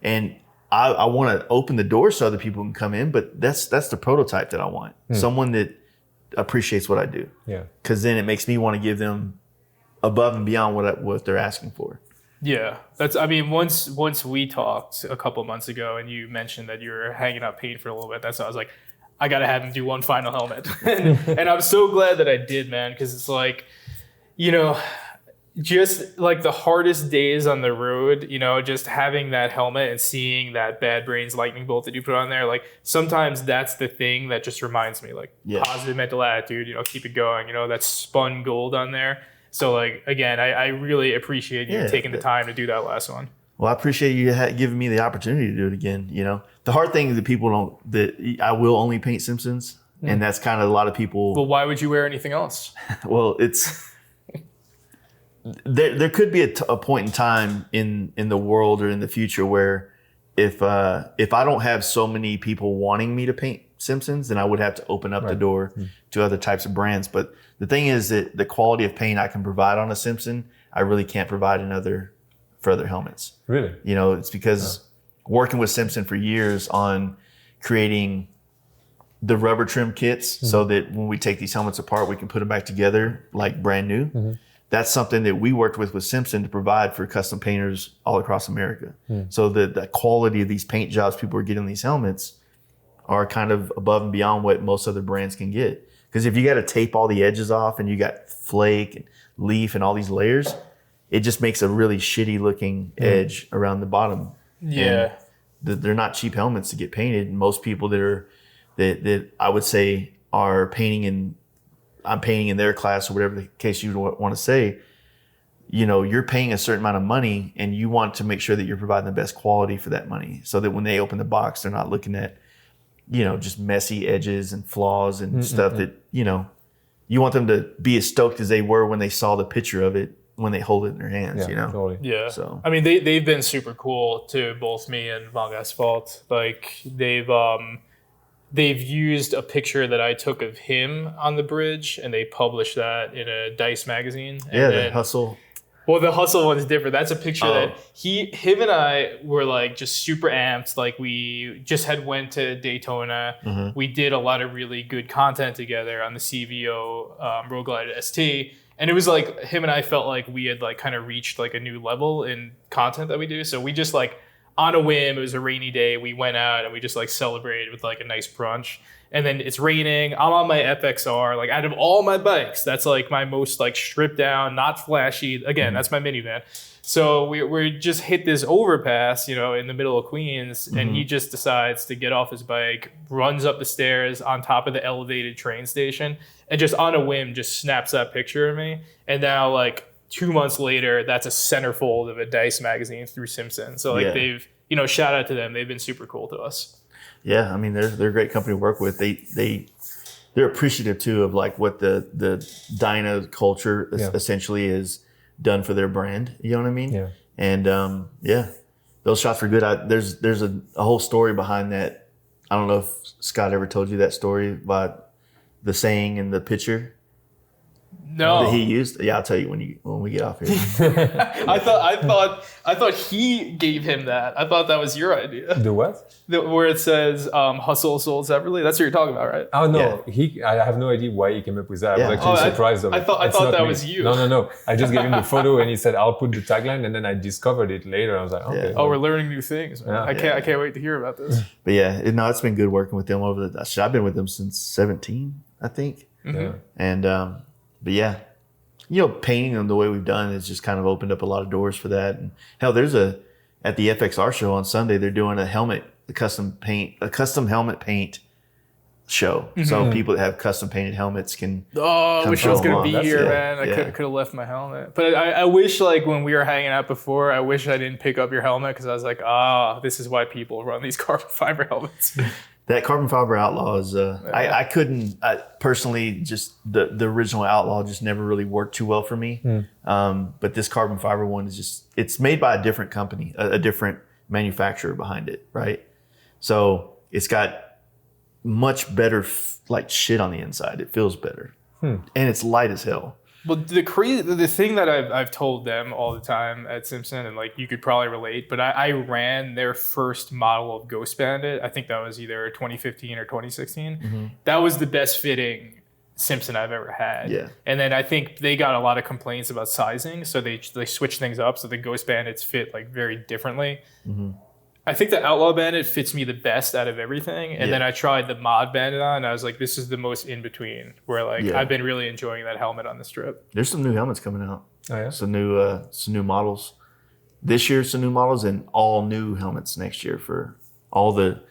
And I want to open the doors so other people can come in, but that's the prototype that I want. Someone that appreciates what I do. Yeah. Because then it makes me want to give them above and beyond what they're asking for. Yeah, once we talked a couple months ago, and you mentioned that you were hanging out paint for a little bit, that's why I was like, I gotta have him do one final helmet. and I'm so glad that I did, man, because it's like, just like the hardest days on the road, just having that helmet and seeing that Bad Brains lightning bolt that you put on there, like, sometimes that's the thing that just reminds me, like, positive mental attitude, keep it going, that spun gold on there. So, like, again, I really appreciate you taking the time to do that last one. Well, I appreciate you giving me the opportunity to do it again. The hard thing is that I will only paint Simpsons, and that's kind of a lot of people. Well, why would you wear anything else? Well, it's there could be a point in time in the world or in the future where if I don't have so many people wanting me to paint Simpsons, then I would have to open up the door to other types of brands. But the thing is that the quality of paint I can provide on a Simpson, I really can't provide for other helmets. Really? You know, it's because working with Simpson for years on creating the rubber trim kits so that when we take these helmets apart, we can put them back together like brand new. That's something that we worked with Simpson to provide for custom painters all across America. So the quality of these paint jobs people are getting on these helmets are kind of above and beyond what most other brands can get. Because if you got to tape all the edges off and you got flake and leaf and all these layers, it just makes a really shitty looking edge around the bottom. Yeah. And they're not cheap helmets to get painted. And most people that I would say are I'm painting in their class or whatever the case you want to say, you know, you're paying a certain amount of money and you want to make sure that you're providing the best quality for that money so that when they open the box, they're not looking at, you know, just messy edges and flaws and stuff that, you know, you want them to be as stoked as they were when they saw the picture of it when they hold it in their hands, you know? Totally. Yeah. So I mean, they've been super cool to both me and VonGasphalt. Like they've used a picture that I took of him on the bridge, and they published that in a Dice magazine. And the Hustle. Well, the Hustle one is different. That's a picture that him and I were like just super amped. Like we just had went to Daytona. We did a lot of really good content together on the CVO Road Glider ST. And it was like him and I felt like we had like kind of reached like a new level in content that we do. So we just like on a whim, it was a rainy day. We went out and we just like celebrated with like a nice brunch. And then it's raining. I'm on my FXR. Like out of all my bikes, that's like my most like stripped down, not flashy. Again, that's my minivan. So we just hit this overpass, you know, in the middle of Queens, and he just decides to get off his bike, runs up the stairs on top of the elevated train station, and just on a whim just snaps that picture of me. And now like 2 months later, that's a centerfold of a Dice magazine through Simpson. So like they've, you know, shout out to them. They've been super cool to us. Yeah, I mean they're a great company to work with. They're appreciative too of like what the Dino culture essentially is done for their brand. You know what I mean? Yeah. And those shots were good. There's a whole story behind that. I don't know if Scott ever told you that story about the saying in the picture. No. That he used? Yeah, I'll tell you when we get off here. I thought he gave him that. I thought that was your idea. The what? Where it says hustle sold separately. That's what you're talking about, right? Oh no, I have no idea why he came up with that. I was actually surprised of it. I thought that was you. No. I just gave him the photo and he said I'll put the tagline, and then I discovered it later. I was like, okay. Oh, we're learning new things, man. I can't wait to hear about this. But yeah, it's been good working with them over I've been with them since 17, I think. Yeah. And but yeah, you know, painting them the way we've done has just kind of opened up a lot of doors for that. And hell, there's at the FXR show on Sunday, they're doing a custom helmet paint show. So people that have custom painted helmets can. Oh, I wish I was gonna be here, man. I Yeah. could have left my helmet. But I wish, like when we were hanging out before, I wish I didn't pick up your helmet because I was like, this is why people run these carbon fiber helmets. That carbon fiber Outlaw is, I couldn't, personally, just the original Outlaw just never really worked too well for me. But this carbon fiber one is just, it's made by a different company, a different manufacturer behind it, right? So it's got much better like shit on the inside. It feels better. And it's light as hell. But the thing that I've told them all the time at Simpson, and like you could probably relate, but I ran their first model of Ghost Bandit. I think that was either 2015 or 2016. That was the best fitting Simpson I've ever had. Yeah. And then I think they got a lot of complaints about sizing, so they switched things up so the Ghost Bandits fit like very differently. I think the Outlaw Bandit fits me the best out of everything. And then I tried the Mod Bandit on, and I was like, this is the most in between, where like I've been really enjoying that helmet on the strip. There's some new helmets coming out. Oh yeah. Some new models. This year, some new models, and all new helmets next year for all the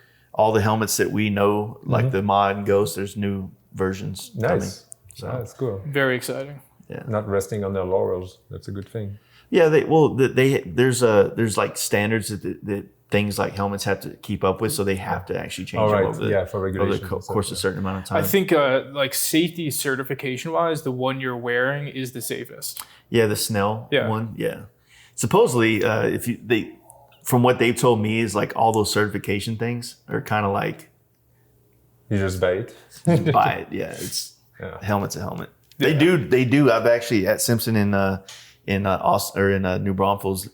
helmets that we know, like the Mod and Ghost. There's new versions coming. Nice. So That's cool. Very exciting. Not resting on their laurels. That's a good thing. yeah, there's like standards that things like helmets have to keep up with, so they have to actually change All them right. over the, For over regulation. the course of a certain amount of time. I think like safety certification wise, the one you're wearing is the safest. Yeah, the Snell Yeah. one. Yeah. Supposedly, from what they've told me, is like all those certification things are kind of like You just buy it. buy it. Yeah, it's helmet's a helmet. Yeah. They do. I've actually at Simpson in Austin or in New Braunfels.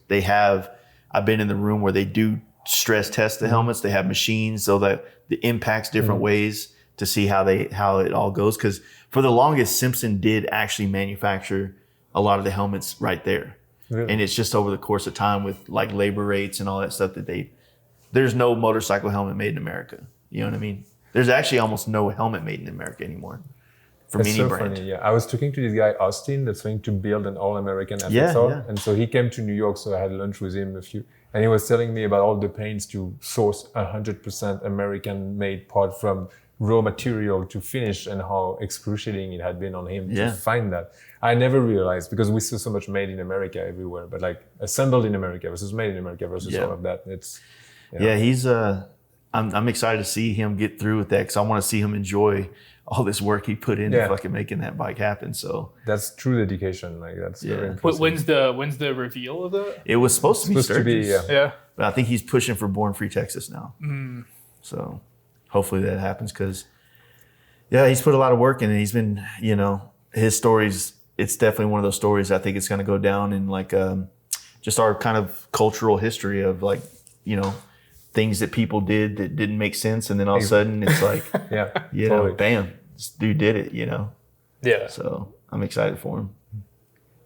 I've been in the room where they do stress test the helmets. They have machines so that the impacts different ways to see how it all goes. Because for the longest, Simpson did actually manufacture a lot of the helmets right there. Really? And it's just over the course of time with like labor rates and all that stuff there's no motorcycle helmet made in America. You know what I mean? There's actually almost no helmet made in America anymore from That's any so brand. funny. Yeah, I was talking to this guy Austin that's going to build an all-American FXR, Yeah. and so he came to New York. So I had lunch with him and he was telling me about all the pains to source 100% American-made part from raw material to finish, and how excruciating it had been on him to find that. I never realized, because we saw so much made in America everywhere, but like assembled in America versus made in America versus all of that. It's he's I'm excited to see him get through with that, because I want to see him enjoy all this work he put into fucking making that bike happen. So that's true dedication. Like that's very But impressive. when's the reveal of that? it was supposed to be Sturgis, Yeah. but I think he's pushing for Born Free Texas now. So hopefully that happens, because he's put a lot of work in it. He's been, his stories. It's definitely one of those stories I think it's going to go down in like just our kind of cultural history of like, things that people did that didn't make sense. And then all of a sudden it's like, totally. bam, this dude did it, Yeah. So I'm excited for him.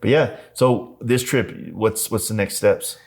But so this trip, what's the next steps?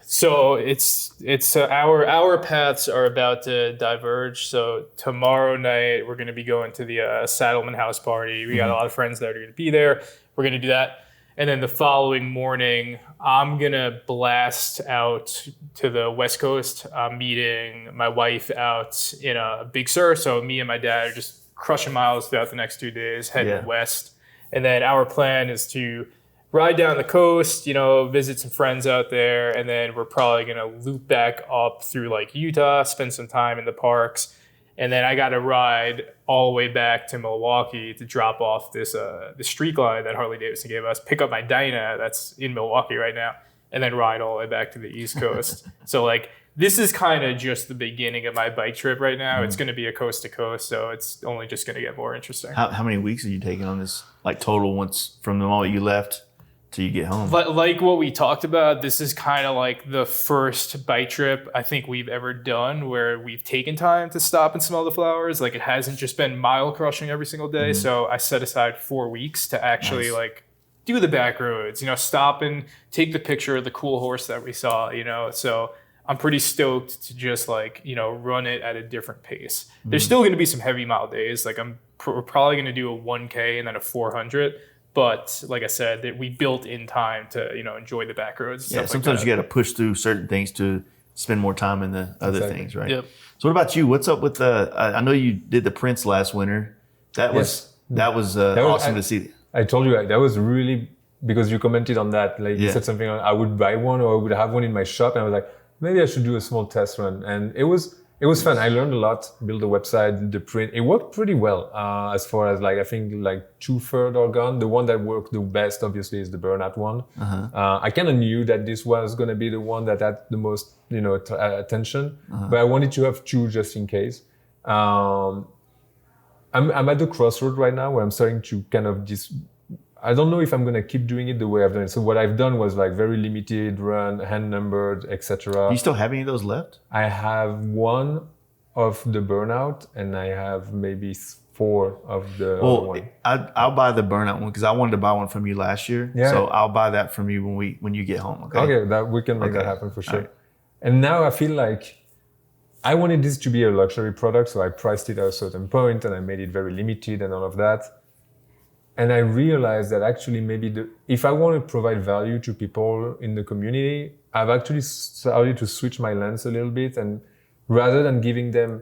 So it's our paths are about to diverge. So tomorrow night we're going to be going to the Saddleman House party. We got a lot of friends that are going to be there. We're going to do that, and then the following morning I'm going to blast out to the West Coast. I'm meeting my wife out in Big Sur. So me and my dad are just crushing miles throughout the next 2 days, heading west, and then our plan is to ride down the coast, visit some friends out there, and then we're probably gonna loop back up through like Utah, spend some time in the parks, and then I got to ride all the way back to Milwaukee to drop off this the street glide that Harley-Davidson gave us, pick up my Dyna that's in Milwaukee right now, and then ride all the way back to the East Coast. So like this is kind of just the beginning of my bike trip right now. It's gonna be a coast to coast, so it's only just gonna get more interesting. How many weeks are you taking on this, like total, once from the moment you left till you get home? Like what we talked about, this is kind of like the first bike trip I think we've ever done where we've taken time to stop and smell the flowers. Like it hasn't just been mile crushing every single day. So I set aside 4 weeks to actually like do the back roads, stop and take the picture of the cool horse that we saw, So I'm pretty stoked to just like, run it at a different pace. There's still going to be some heavy mile days. Like we're probably going to do a 1K and then a 400. But like I said, that we built in time to, enjoy the back roads. Yeah, sometimes you got to push through certain things to spend more time in the other things, right? Yep. So what about you? What's up with I know you did the Prince last winter. That was awesome to see. I told you that was really, because you commented on that. Like you said something like, I would buy one or I would have one in my shop, and I was like, maybe I should do a small test run. And it was fun. I learned a lot, build a website, the print. It worked pretty well as far as like, I think like 2/3 are gone. The one that worked the best, obviously, is the burnout one. I kind of knew that this was going to be the one that had the most, attention, but I wanted to have 2 just in case. I'm at the crossroad right now where I'm starting to kind of I don't know if I'm going to keep doing it the way I've done it. So what I've done was like very limited run, hand numbered, etc. Do you still have any of those left? I have 1 of the burnout, and I have maybe 4 of the other one. I'll buy the burnout one because I wanted to buy one from you last year. Yeah. So I'll buy that from you when you get home. Okay. That we can make that happen for sure. All right. And now I feel like I wanted this to be a luxury product, so I priced it at a certain point and I made it very limited and all of that. And I realized that actually maybe if I want to provide value to people in the community, I've actually started to switch my lens a little bit, and rather than giving them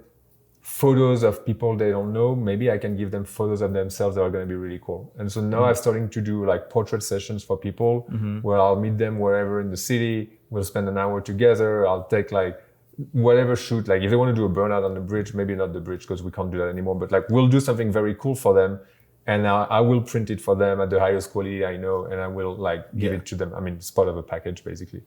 photos of people they don't know, maybe I can give them photos of themselves that are going to be really cool. And so now I'm starting to do like portrait sessions for people where I'll meet them wherever in the city. We'll spend an hour together. I'll take like whatever shoot, like if they want to do a burnout on the bridge, maybe not the bridge because we can't do that anymore, but like we'll do something very cool for them. And I will print it for them at the highest quality I know, and I will like give it to them. I mean, it's part of a package basically.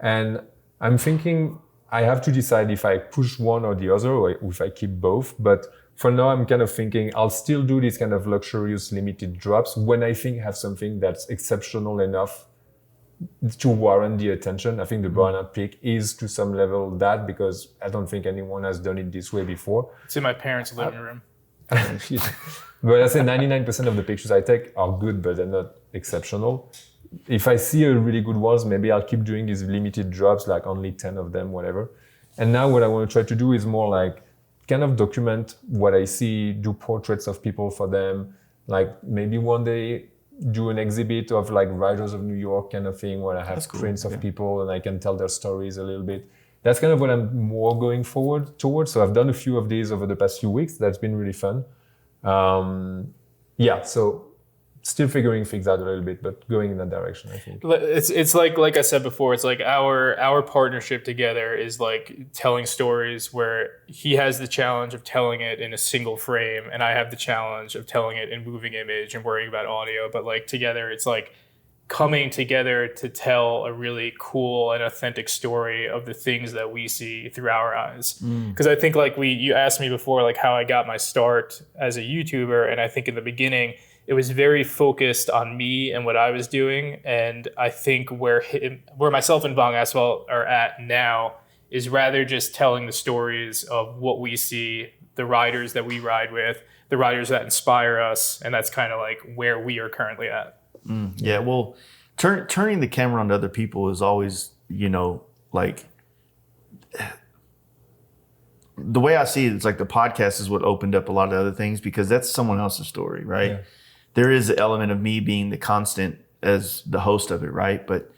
And I'm thinking I have to decide if I push one or the other, or if I keep both. But for now, I'm kind of thinking I'll still do these kind of luxurious limited drops when I think I have something that's exceptional enough to warrant the attention. I think the burnout peak is to some level that, because I don't think anyone has done it this way before. It's in my parents' living room. But I say 99% of the pictures I take are good, but they're not exceptional. If I see a really good ones, maybe I'll keep doing these limited drops, like only 10 of them, whatever. And now what I want to try to do is more like kind of document what I see, do portraits of people for them, like maybe one day do an exhibit of like Writers of New York kind of thing where I have prints of people and I can tell their stories a little bit. That's kind of what I'm more going forward towards. So I've done a few of these over the past few weeks. That's been really fun. So still figuring things out a little bit, but going in that direction, I think. It's like I said before, it's like our partnership together is like telling stories where he has the challenge of telling it in a single frame, and I have the challenge of telling it in moving image and worrying about audio. But like together, it's like coming together to tell a really cool and authentic story of the things that we see through our eyes. Because I think like you asked me before, like how I got my start as a YouTuber. And I think in the beginning, it was very focused on me and what I was doing. And I think where myself and VonGasphalt are at now is rather just telling the stories of what we see, the riders that we ride with, the riders that inspire us. And that's kind of like where we are currently at. Yeah, well, turning the camera on to other people is always, like the way I see it, it's like the podcast is what opened up a lot of other things because that's someone else's story, right? Yeah. There is an element of me being the constant as the host of it, right? But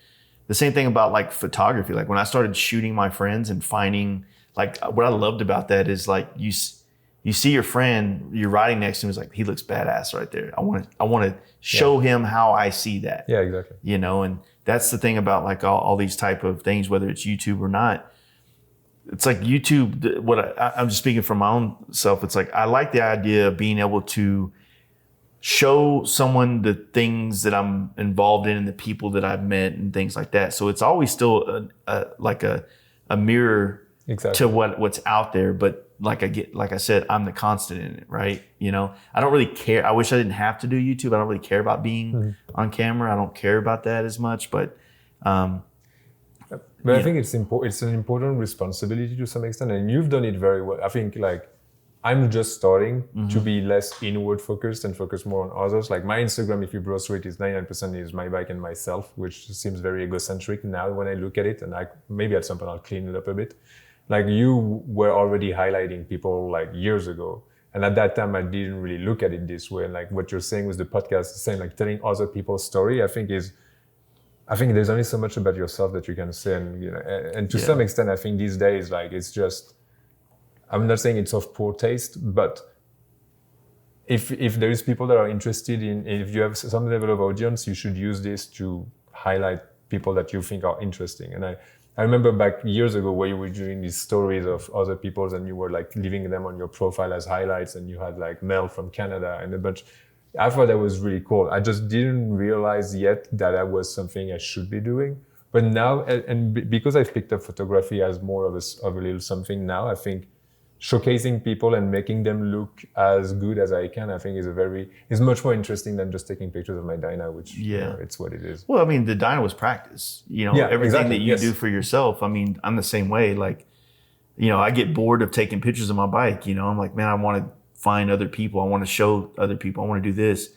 the same thing about like photography. Like when I started shooting my friends and finding, like what I loved about that is like you see your friend, you're riding next to him, it's like, he looks badass right there. I want to show him how I see that. Yeah, exactly. And that's the thing about like all these type of things, whether it's YouTube or not. It's like YouTube, I'm just speaking from my own self. It's like, I like the idea of being able to show someone the things that I'm involved in and the people that I've met and things like that. So it's always still a mirror to what's out there, but like I said, I'm the constant in it, right? I don't really care. I wish I didn't have to do YouTube. I don't really care about being on camera. I don't care about that as much, but I think it's important. It's an important responsibility to some extent, and you've done it very well. I think like I'm just starting to be less inward focused and focus more on others. Like my Instagram, if you browse through it, is 99% is my bike and myself, which seems very egocentric now when I look at it, and maybe at some point I'll clean it up a bit. Like you were already highlighting people like years ago. And at that time, I didn't really look at it this way. And like what you're saying with the podcast, the same, like telling other people's story, I think there's only so much about yourself that you can say. And to some extent, I think these days, like it's just, I'm not saying it's of poor taste, but if there is people that are interested if you have some level of audience, you should use this to highlight people that you think are interesting. And I remember back years ago where you were doing these stories of other people's and you were like leaving them on your profile as highlights, and you had like Mel from Canada and a bunch. I thought that was really cool. I just didn't realize yet that was something I should be doing. But now, and because I've picked up photography as more of a little something now, I think showcasing people and making them look as good as I can, I think is much more interesting than just taking pictures of my dyno, which it's what it is. Well, I mean, the dyno was practice. Everything that you do for yourself. I mean, I'm the same way. Like, I get bored of taking pictures of my bike. I'm like, man, I want to find other people. I want to show other people. I want to do this.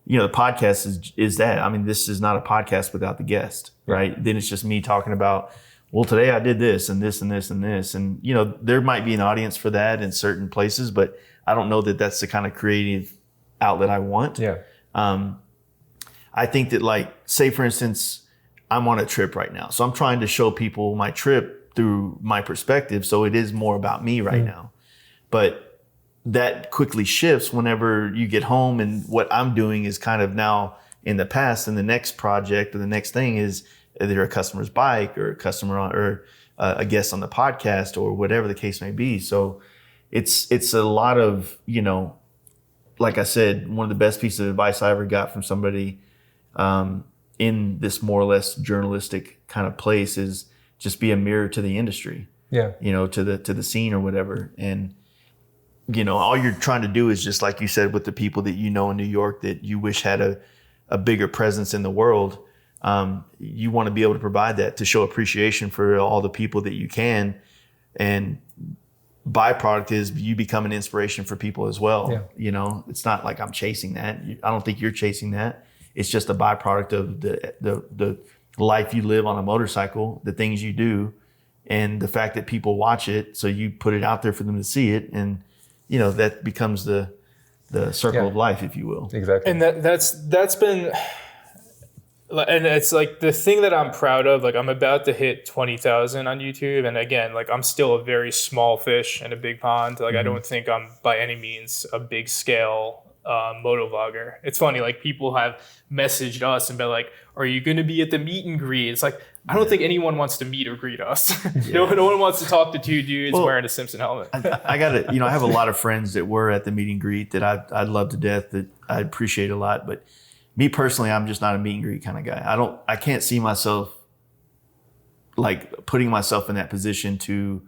The podcast is that. I mean, this is not a podcast without the guest, right? Then it's just me talking about, well, today I did this and this and this and this. And, there might be an audience for that in certain places, but I don't know that that's the kind of creative outlet I want. Yeah. I think that like, say for instance, I'm on a trip right now. So I'm trying to show people my trip through my perspective. So it is more about me right now. But that quickly shifts whenever you get home, and what I'm doing is kind of now in the past, and the next project or the next thing is either a customer's bike or a customer or a guest on the podcast or whatever the case may be. So it's a lot of, you know, like I said, one of the best pieces of advice I ever got from somebody in this more or less journalistic kind of place is just be a mirror to the industry. Yeah. You know, to the scene or whatever. And, you know, all you're trying to do is just like you said with the people that you know in New York that you wish had a bigger presence in the world. You want to be able to provide that to show appreciation for all the people that you can. And byproduct is you become an inspiration for people as well. Yeah. You know, it's not like I'm chasing that. I don't think you're chasing that. It's just a byproduct of the life you live on a motorcycle, the things you do, and the fact that people watch it. So you put it out there for them to see it. And, you know, that becomes the circle of life, if you will. Exactly. And that's been, and it's like the thing that I'm proud of, like I'm about to hit 20,000 on YouTube. And again, like I'm still a very small fish in a big pond. Like I don't think I'm by any means a big scale moto vlogger. It's funny, like people have messaged us and been like, are you going to be at the meet and greet? It's like, I don't think anyone wants to meet or greet us. No one wants to talk to two dudes wearing a Simpson helmet. I got to, you know, I have a lot of friends that were at the meet and greet that I love to death, that I appreciate a lot. But me personally, I'm just not a meet and greet kind of guy. I can't see myself like putting myself in that position to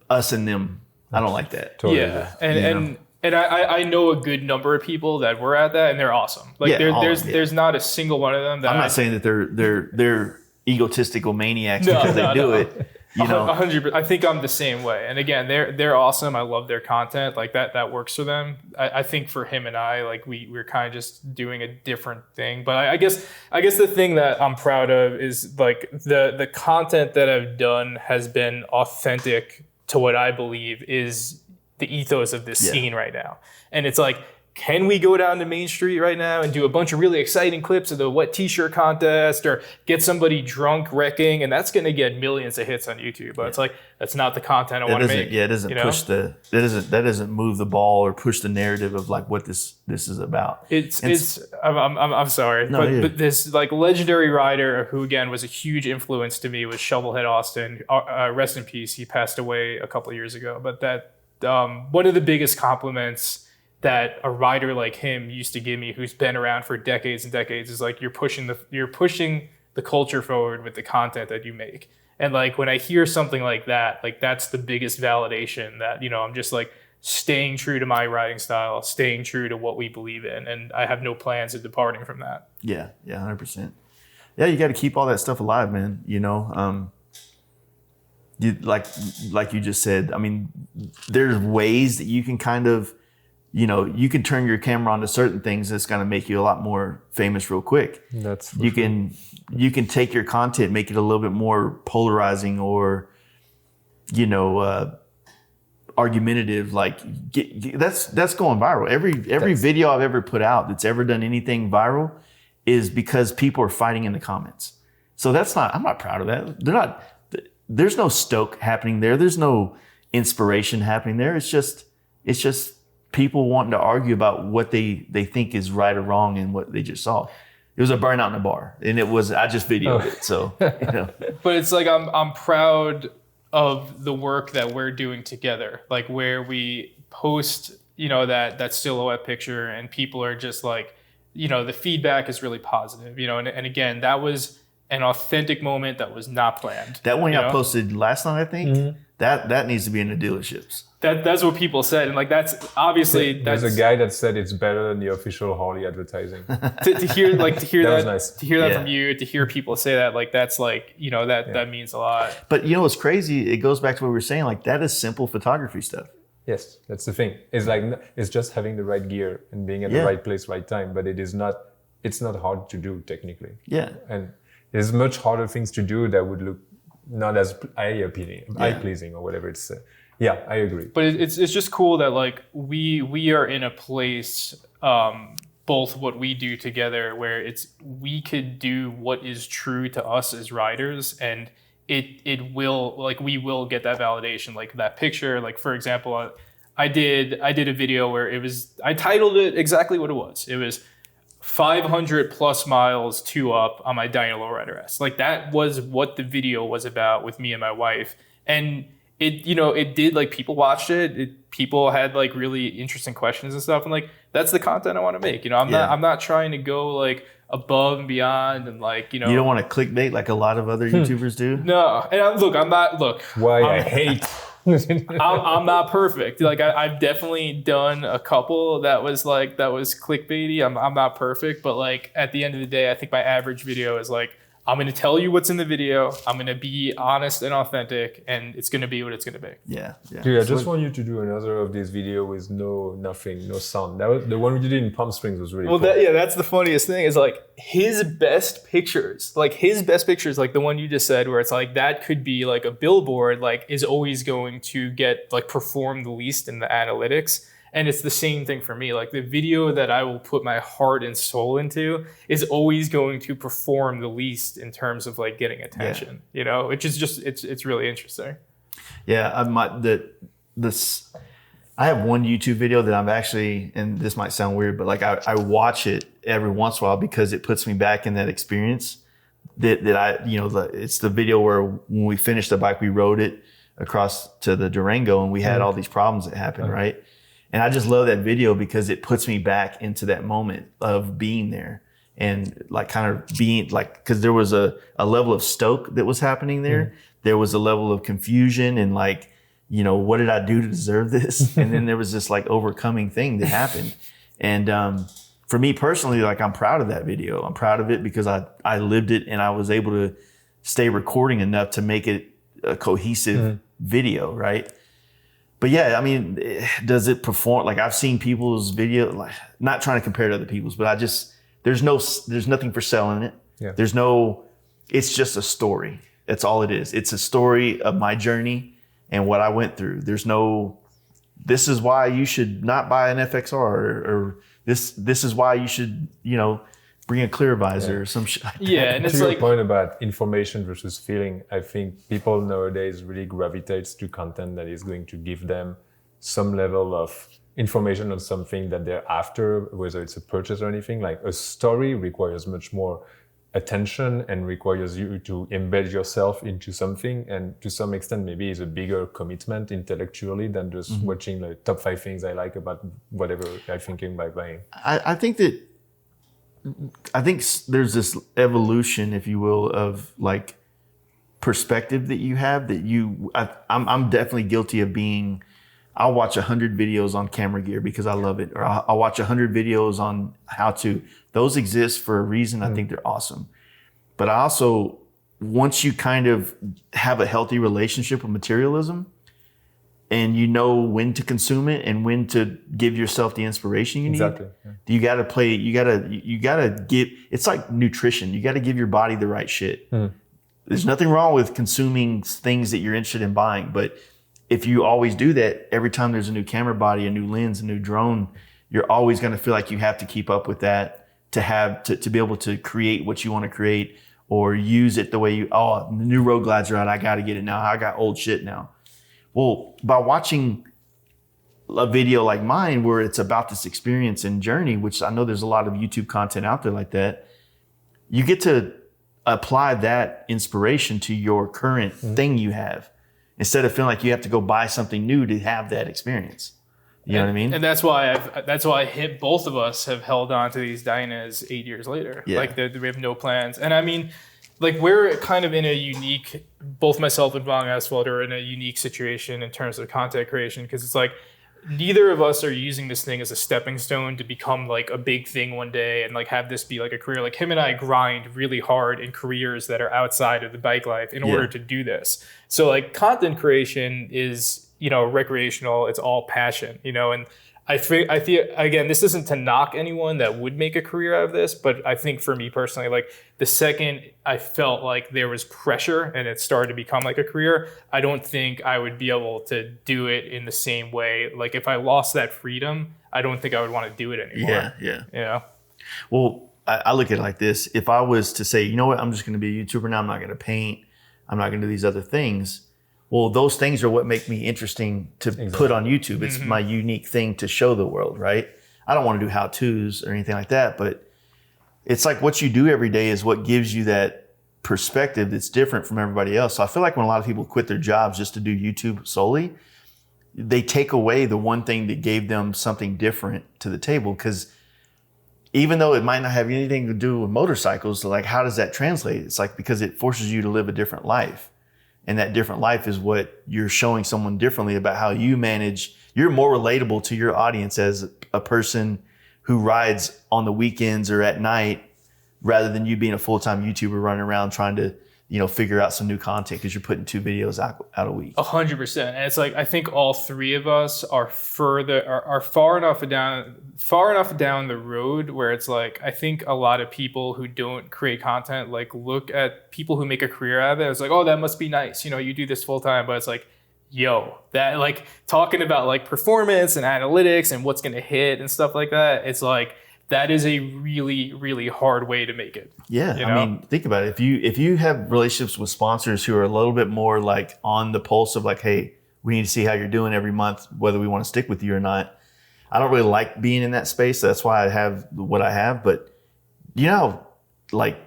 us and them. I don't like that. Totally. Yeah. And I know a good number of people that were at that, and they're awesome. Like there's not a single one of them that I'm not saying that they're egotistical maniacs because they do it. You know, 100%. I think I'm the same way. And again, they're awesome. I love their content. Like that works for them. I think for him and I, like we're kind of just doing a different thing. But I guess the thing that I'm proud of is like the content that I've done has been authentic to what I believe is the ethos of this scene right now. And it's like, can we go down to Main Street right now and do a bunch of really exciting clips of the wet t-shirt contest or get somebody drunk wrecking? And that's going to get millions of hits on YouTube. But it's like, that's not the content I want to make. Yeah, it doesn't push that doesn't move the ball or push the narrative of like what this is about. I'm sorry, but this like legendary rider who again was a huge influence to me was Shovelhead Austin. Rest in peace. He passed away a couple of years ago. But that one of the biggest compliments that a rider like him used to give me, who's been around for decades and decades, is like you're pushing the culture forward with the content that you make. And like when I hear something like that, like that's the biggest validation that, you know, I'm just like staying true to my riding style, staying true to what we believe in, and I have no plans of departing from that. Yeah, 100%. Yeah, you got to keep all that stuff alive, man. You know, like you just said. I mean, there's ways that you can kind of, you know, you can turn your camera on to certain things that's going to make you a lot more famous real quick. You can take your content, make it a little bit more polarizing or, you know, argumentative. Like that's going viral. Every video I've ever put out that's ever done anything viral is because people are fighting in the comments. So I'm not proud of that. There's no stoke happening there. There's no inspiration happening there. It's just people wanting to argue about what they think is right or wrong and what they just saw. It was a burnout in a bar, and I just videoed it. So, you know. But it's like I'm proud of the work that we're doing together, like where we post, you know, that silhouette picture, and people are just like, you know, the feedback is really positive, you know, and again, that was an authentic moment that was not planned. That one y'all posted last night, I think. That needs to be in the dealerships. That's what people said, and like that's obviously there's a guy that said it's better than the official Harley advertising. to hear that was nice. To hear that from you, to hear people say that, like that's like, you know, that means a lot. But you know what's crazy? It goes back to what we were saying. Like that is simple photography stuff. Yes, that's the thing. It's like it's just having the right gear and being at the right place, right time. But it's not hard to do technically. Yeah, and there's much harder things to do that would look not as eye-pleasing or whatever it's. Yeah, I agree. But it's just cool that like we are in a place, both what we do together, where we could do what is true to us as riders, and it will, like we will get that validation, like that picture. Like for example, I did a video where I titled it exactly what it was. It was 500 plus miles 2 up on my dyno lowrider S. Like that was what the video was about with me and my wife. And it did, like, people watched it. People had like really interesting questions and stuff. And like, that's the content I want to make. I'm not trying to go like above and beyond and like, You don't want to clickbait like a lot of other YouTubers do? No. And I hate. I'm not perfect. Like I've definitely done a couple that was clickbaity. I'm not perfect, but like at the end of the day, I think my average video is like, I'm going to tell you what's in the video. I'm going to be honest and authentic, and it's going to be what it's going to be. Yeah. Dude, I just want you to do another of this video with nothing, no sound. That was the one we did in Palm Springs was really cool. That's the funniest thing is like his best pictures, like the one you just said, where it's like that could be like a billboard, like is always going to get like perform the least in the analytics. And it's the same thing for me. Like the video that I will put my heart and soul into is always going to perform the least in terms of like getting attention, which is just, it's really interesting. Yeah. I have one YouTube video that I'm actually, and this might sound weird, but like I watch it every once in a while because it puts me back in that experience it's the video where when we finished the bike, we rode it across to the Durango and we had all these problems that happened. Right. And I just love that video because it puts me back into that moment of being there and like kind of being like, because there was a level of stoke that was happening there. There was a level of confusion and like, what did I do to deserve this? And then there was this like overcoming thing that happened. And for me personally, like I'm proud of that video. I'm proud of it because I lived it and I was able to stay recording enough to make it a cohesive video, right? But yeah, I mean, does it perform? Like I've seen people's video, like not trying to compare to other people's, but there's nothing for selling it. Yeah. It's just a story. That's all it is. It's a story of my journey and what I went through. This is why you should not buy an FXR or this is why you should, bring a clear visor or some shit like that. Yeah, and it's to like your point about information versus feeling, I think people nowadays really gravitates to content that is going to give them some level of information on something that they're after, whether it's a purchase or anything. Like a story requires much more attention and requires you to embed yourself into something, and to some extent maybe is a bigger commitment intellectually than just watching like top 5 things I like about whatever I'm thinking by buying. I think there's this evolution, if you will, of like perspective that you have that I'm definitely guilty of being. I'll watch 100 videos on camera gear because I love it, or I'll watch 100 videos on how to. Those exist for a reason. I think they're awesome. But I also, once you kind of have a healthy relationship with materialism and you know when to consume it and when to give yourself the inspiration you need, Exactly. Yeah. you got to play, you got to give, it's like nutrition. You got to give your body the right shit. There's nothing wrong with consuming things that you're interested in buying, but if you always do that, every time there's a new camera body, a new lens, a new drone, you're always going to feel like you have to keep up with that to be able to create what you want to create or use it the way the new road glides are out. I got to get it now. I got old shit now. Well, by watching a video like mine, where it's about this experience and journey, which I know there's a lot of YouTube content out there like that, you get to apply that inspiration to your current thing you have, instead of feeling like you have to go buy something new to have that experience. You know what I mean? And that's why both of us have held on to these dynas 8 years later. Yeah. Like we have no plans. And I mean, like we're kind of in a unique, both myself and VonGasphalt are in a unique situation in terms of content creation, because it's like neither of us are using this thing as a stepping stone to become like a big thing one day and like have this be like a career. Like him and I grind really hard in careers that are outside of the bike life in order to do this. So like content creation is, recreational. It's all passion, and I feel, again, this isn't to knock anyone that would make a career out of this, but I think for me personally, like the second I felt like there was pressure and it started to become like a career, I don't think I would be able to do it in the same way. Like if I lost that freedom, I don't think I would want to do it anymore. Yeah. Well, I look at it like this. If I was to say, you know what, I'm just going to be a YouTuber now, I'm not going to paint, I'm not going to do these other things. well, those things are what make me interesting to put on YouTube. It's my unique thing to show the world, right? I don't want to do how-tos or anything like that, but it's like what you do every day is what gives you that perspective that's different from everybody else. So I feel like when a lot of people quit their jobs just to do YouTube solely, they take away the one thing that gave them something different to the table. Because even though it might not have anything to do with motorcycles, like how does that translate? It's like because it forces you to live a different life. And that different life is what you're showing someone differently about how you manage. You're more relatable to your audience as a person who rides on the weekends or at night rather than you being a full-time YouTuber running around trying to, figure out some new content because you're putting 2 videos out a week. 100%. And it's like, I think all three of us are far enough down the road where it's like, I think a lot of people who don't create content, like look at people who make a career out of it. It's like, oh, that must be nice. You do this full time, but it's like, yo, that like talking about like performance and analytics and what's going to hit and stuff like that. It's like, that is a really, really hard way to make it. Yeah. I mean, think about it. If you have relationships with sponsors who are a little bit more like on the pulse of like, hey, we need to see how you're doing every month, whether we want to stick with you or not. I don't really like being in that space. That's why I have what I have. But like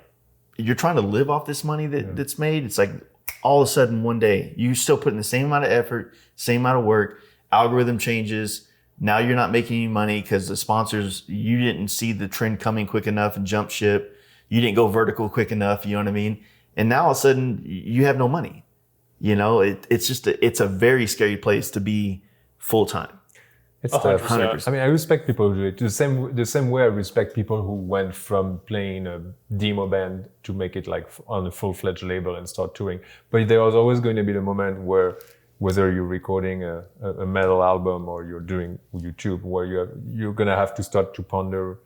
you're trying to live off this money that's made. It's like all of a sudden one day you still putting the same amount of effort, same amount of work, algorithm changes. Now you're not making any money because the sponsors, you didn't see the trend coming quick enough and jump ship. You didn't go vertical quick enough. You know what I mean? And now all of a sudden you have no money. It's a very scary place to be full time. It's tough. 100%. I mean, I respect people who do it the same way I respect people who went from playing a demo band to make it like on a full-fledged label and start touring. But there was always going to be the moment where, whether you're recording a metal album or you're doing YouTube, where you're gonna have to start to ponder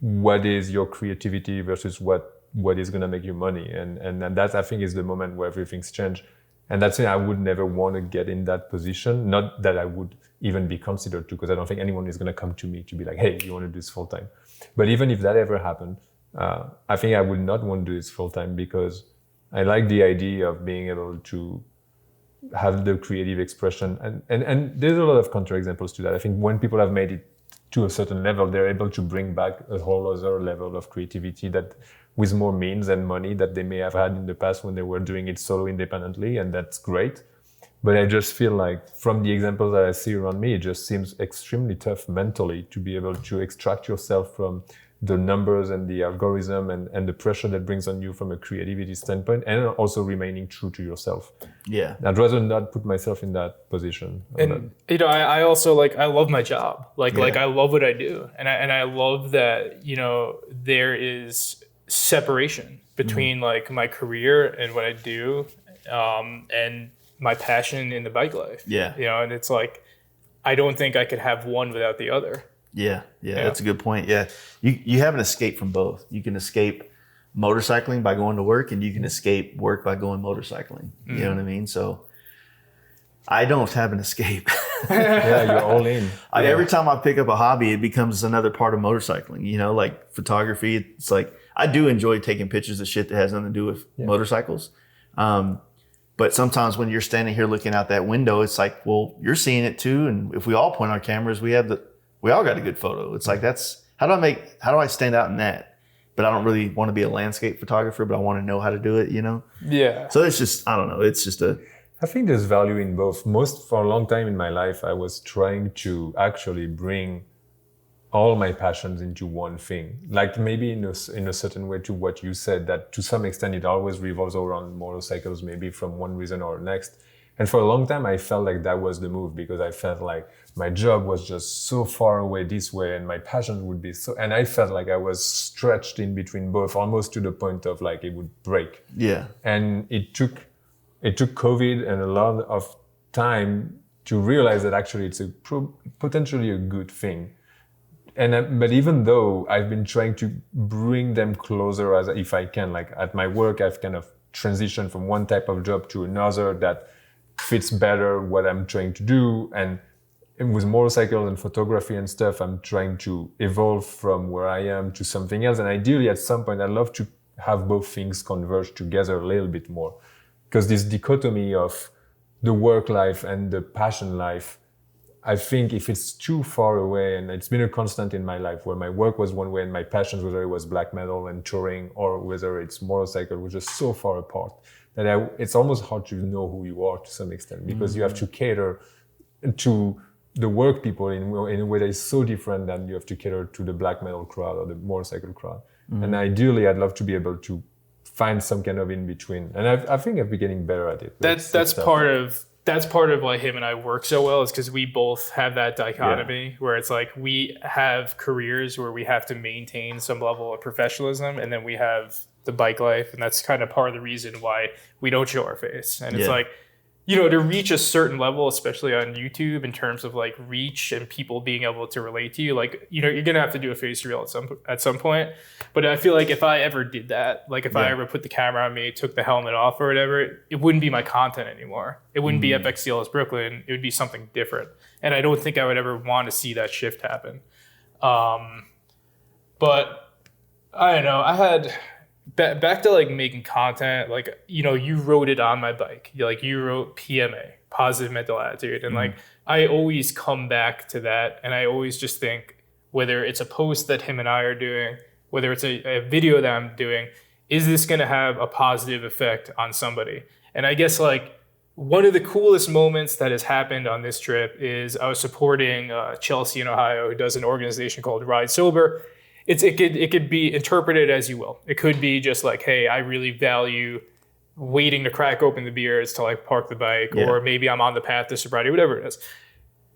what is your creativity versus what is gonna make you money, and that I think is the moment where everything's changed. And that's why I would never want to get in that position. Not that I would even be considered to, because I don't think anyone is gonna come to me to be like, hey, you want to do this full time. But even if that ever happened, I think I would not want to do this full time because I like the idea of being able to have the creative expression, and there's a lot of counterexamples to that. I think when people have made it to a certain level, they're able to bring back a whole other level of creativity that with more means and money that they may have had in the past when they were doing it solo independently, and that's great. But I just feel like from the examples that I see around me, it just seems extremely tough mentally to be able to extract yourself from the numbers and the algorithm and the pressure that brings on you from a creativity standpoint, and also remaining true to yourself. Yeah. I'd rather not put myself in that position. And, I also I love my job. Like I love what I do. And I love that, there is separation between like my career and what I do, and my passion in the bike life. Yeah. And it's like, I don't think I could have one without the other. Yeah, that's a good point. Yeah, you have an escape from both. You can escape motorcycling by going to work, and you can escape work by going motorcycling. You know what I mean? So I don't have an escape. Yeah, you're all in. Every time I pick up a hobby, it becomes another part of motorcycling. Like photography. It's like I do enjoy taking pictures of shit that has nothing to do with motorcycles. But sometimes when you're standing here looking out that window, it's like, well, you're seeing it too. And if we all point our cameras, we all got a good photo. It's like, how do I stand out in that? But I don't really want to be a landscape photographer, but I want to know how to do it, Yeah. So it's just, I don't know. It's just I think there's value in both. For a long time in my life, I was trying to actually bring all my passions into one thing. Like maybe in a certain way to what you said, that to some extent it always revolves around motorcycles, maybe from one reason or next. And for a long time, I felt like that was the move, because I felt like my job was just so far away this way and my passion would be so, and I felt like I was stretched in between both, almost to the point of like it would break. Yeah. And it took COVID and a lot of time to realize that actually it's potentially a good thing. But even though I've been trying to bring them closer as if I can, like at my work, I've kind of transitioned from one type of job to another that fits better what I'm trying to do. And with motorcycles and photography and stuff, I'm trying to evolve from where I am to something else. And ideally, at some point, I'd love to have both things converge together a little bit more. Because this dichotomy of the work life and the passion life, I think if it's too far away, and it's been a constant in my life where my work was one way and my passions, whether it was black metal and touring or whether it's motorcycle, were just so far apart that it's almost hard to know who you are to some extent, because you have to cater to the work people in a way that is so different than you have to cater to the black metal crowd or the motorcycle crowd. And ideally, I'd love to be able to find some kind of in between. And I think I've been getting better at it. That's part of why him and I work so well, is because we both have that dichotomy where it's like we have careers where we have to maintain some level of professionalism, and then we have the bike life, and that's kind of part of the reason why we don't show our face. And it's like, you know, to reach a certain level, especially on YouTube, in terms of like reach and people being able to relate to you, like, you know, you're gonna have to do a face reveal at some point. But I feel like if I ever did that, like if I ever put the camera on me, took the helmet off or whatever, it wouldn't be my content anymore. It wouldn't be FXDLS Brooklyn. It would be something different. And I don't think I would ever want to see that shift happen. But I don't know. I had back to like making content, like, you know, you wrote it on my bike. You wrote PMA, positive mental attitude. And like, I always come back to that. And I always just think, whether it's a post that him and I are doing, whether it's a video that I'm doing, is this going to have a positive effect on somebody? And I guess like one of the coolest moments that has happened on this trip is I was supporting Chelsea in Ohio, who does an organization called Ride Sober. It could be interpreted as you will. It could be just like, hey, I really value waiting to crack open the beers to like park the bike, or maybe I'm on the path to sobriety, whatever it is.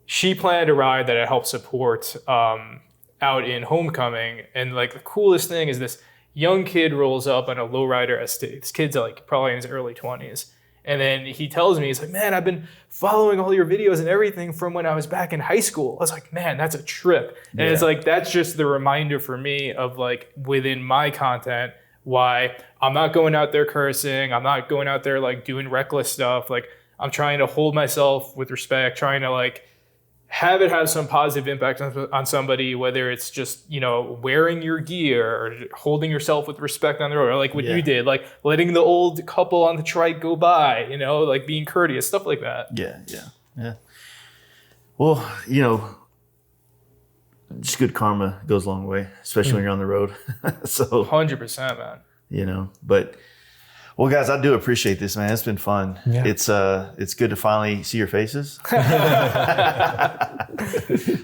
She planned a ride that I helped support out in Homecoming, and like the coolest thing is this young kid rolls up on a lowrider estate. This kid's like probably in his early 20s. And then he tells me, he's like, man, I've been following all your videos and everything from when I was back in high school. I was like, man, that's a trip. And it's like, that's just the reminder for me of like within my content, why I'm not going out there cursing. I'm not going out there like doing reckless stuff. Like I'm trying to hold myself with respect, trying to like have it have some positive impact on somebody, whether it's just, you know, wearing your gear or holding yourself with respect on the road, or like what you did, like letting the old couple on the trike go by, you know, like being courteous, stuff like that. Yeah. Well, you know, just good karma goes a long way, especially when you're on the road. So 100%, man. You know, but well, guys, I do appreciate this, man. It's been fun. Yeah. It's good to finally see your faces.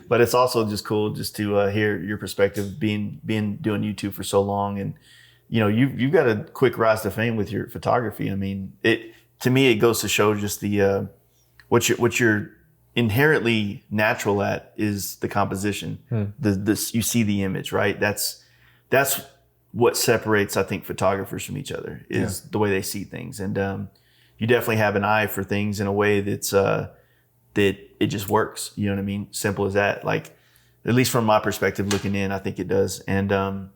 But it's also just cool just to hear your perspective, being doing YouTube for so long, and you know, you've got a quick rise to fame with your photography. I mean, to me it goes to show just the what you're inherently natural at is the composition. You see the image, right? That's what separates, I think, photographers from each other is the way they see things. And you definitely have an eye for things in a way that's that it just works. You know what I mean? Simple as that. Like, at least from my perspective looking in, I think it does. And no,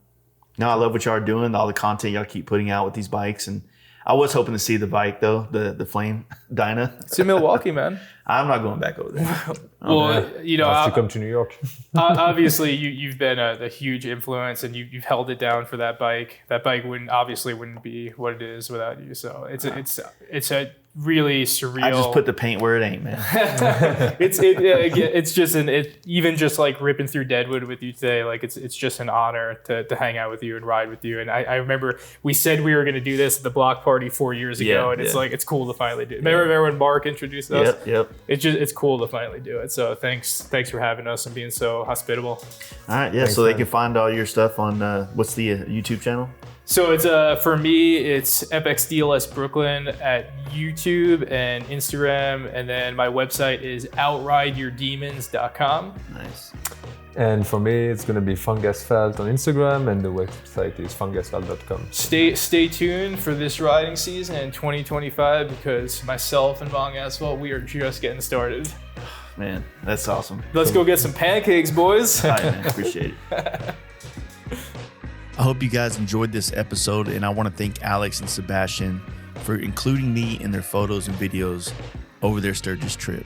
I love what y'all are doing, all the content y'all keep putting out with these bikes. And I was hoping to see the bike though, the Flame Dyna. It's in Milwaukee, man. I'm not going back over there. Well, you know, I have to come to New York. Obviously, you've been a huge influence, and you've held it down for that bike. That bike wouldn't be what it is without you. So it's a really surreal. I just put the paint where it ain't, man. It's just even just like ripping through Deadwood with you today. Like it's just an honor to hang out with you and ride with you. And I remember we said we were going to do this at the block party 4 years ago, and it's like it's cool to finally do it. Remember when Mark introduced us? Yep. It's cool to finally do it. So thanks for having us and being so hospitable. All right, yeah. Thanks, so they can find all your stuff on what's the YouTube channel? So it's for me, it's FXDLS Brooklyn at YouTube and Instagram, and then my website is outrideyourdemons.com. Nice. And for me, it's going to be VonGasphalt on Instagram, and the website is vongasphalt.com. Stay tuned for this riding season in 2025, because myself and VonGasphalt, we are just getting started. Man, that's awesome. Let's go get some pancakes, boys. All right, man. Appreciate it. I hope you guys enjoyed this episode, and I want to thank Alex and Sebastian for including me in their photos and videos over their Sturgis trip.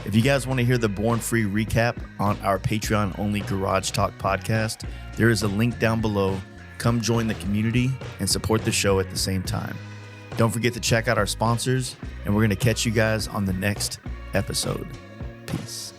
If you guys want to hear the Born Free recap on our Patreon-only Garage Talk podcast, there is a link down below. Come join the community and support the show at the same time. Don't forget to check out our sponsors, and we're going to catch you guys on the next episode. Peace.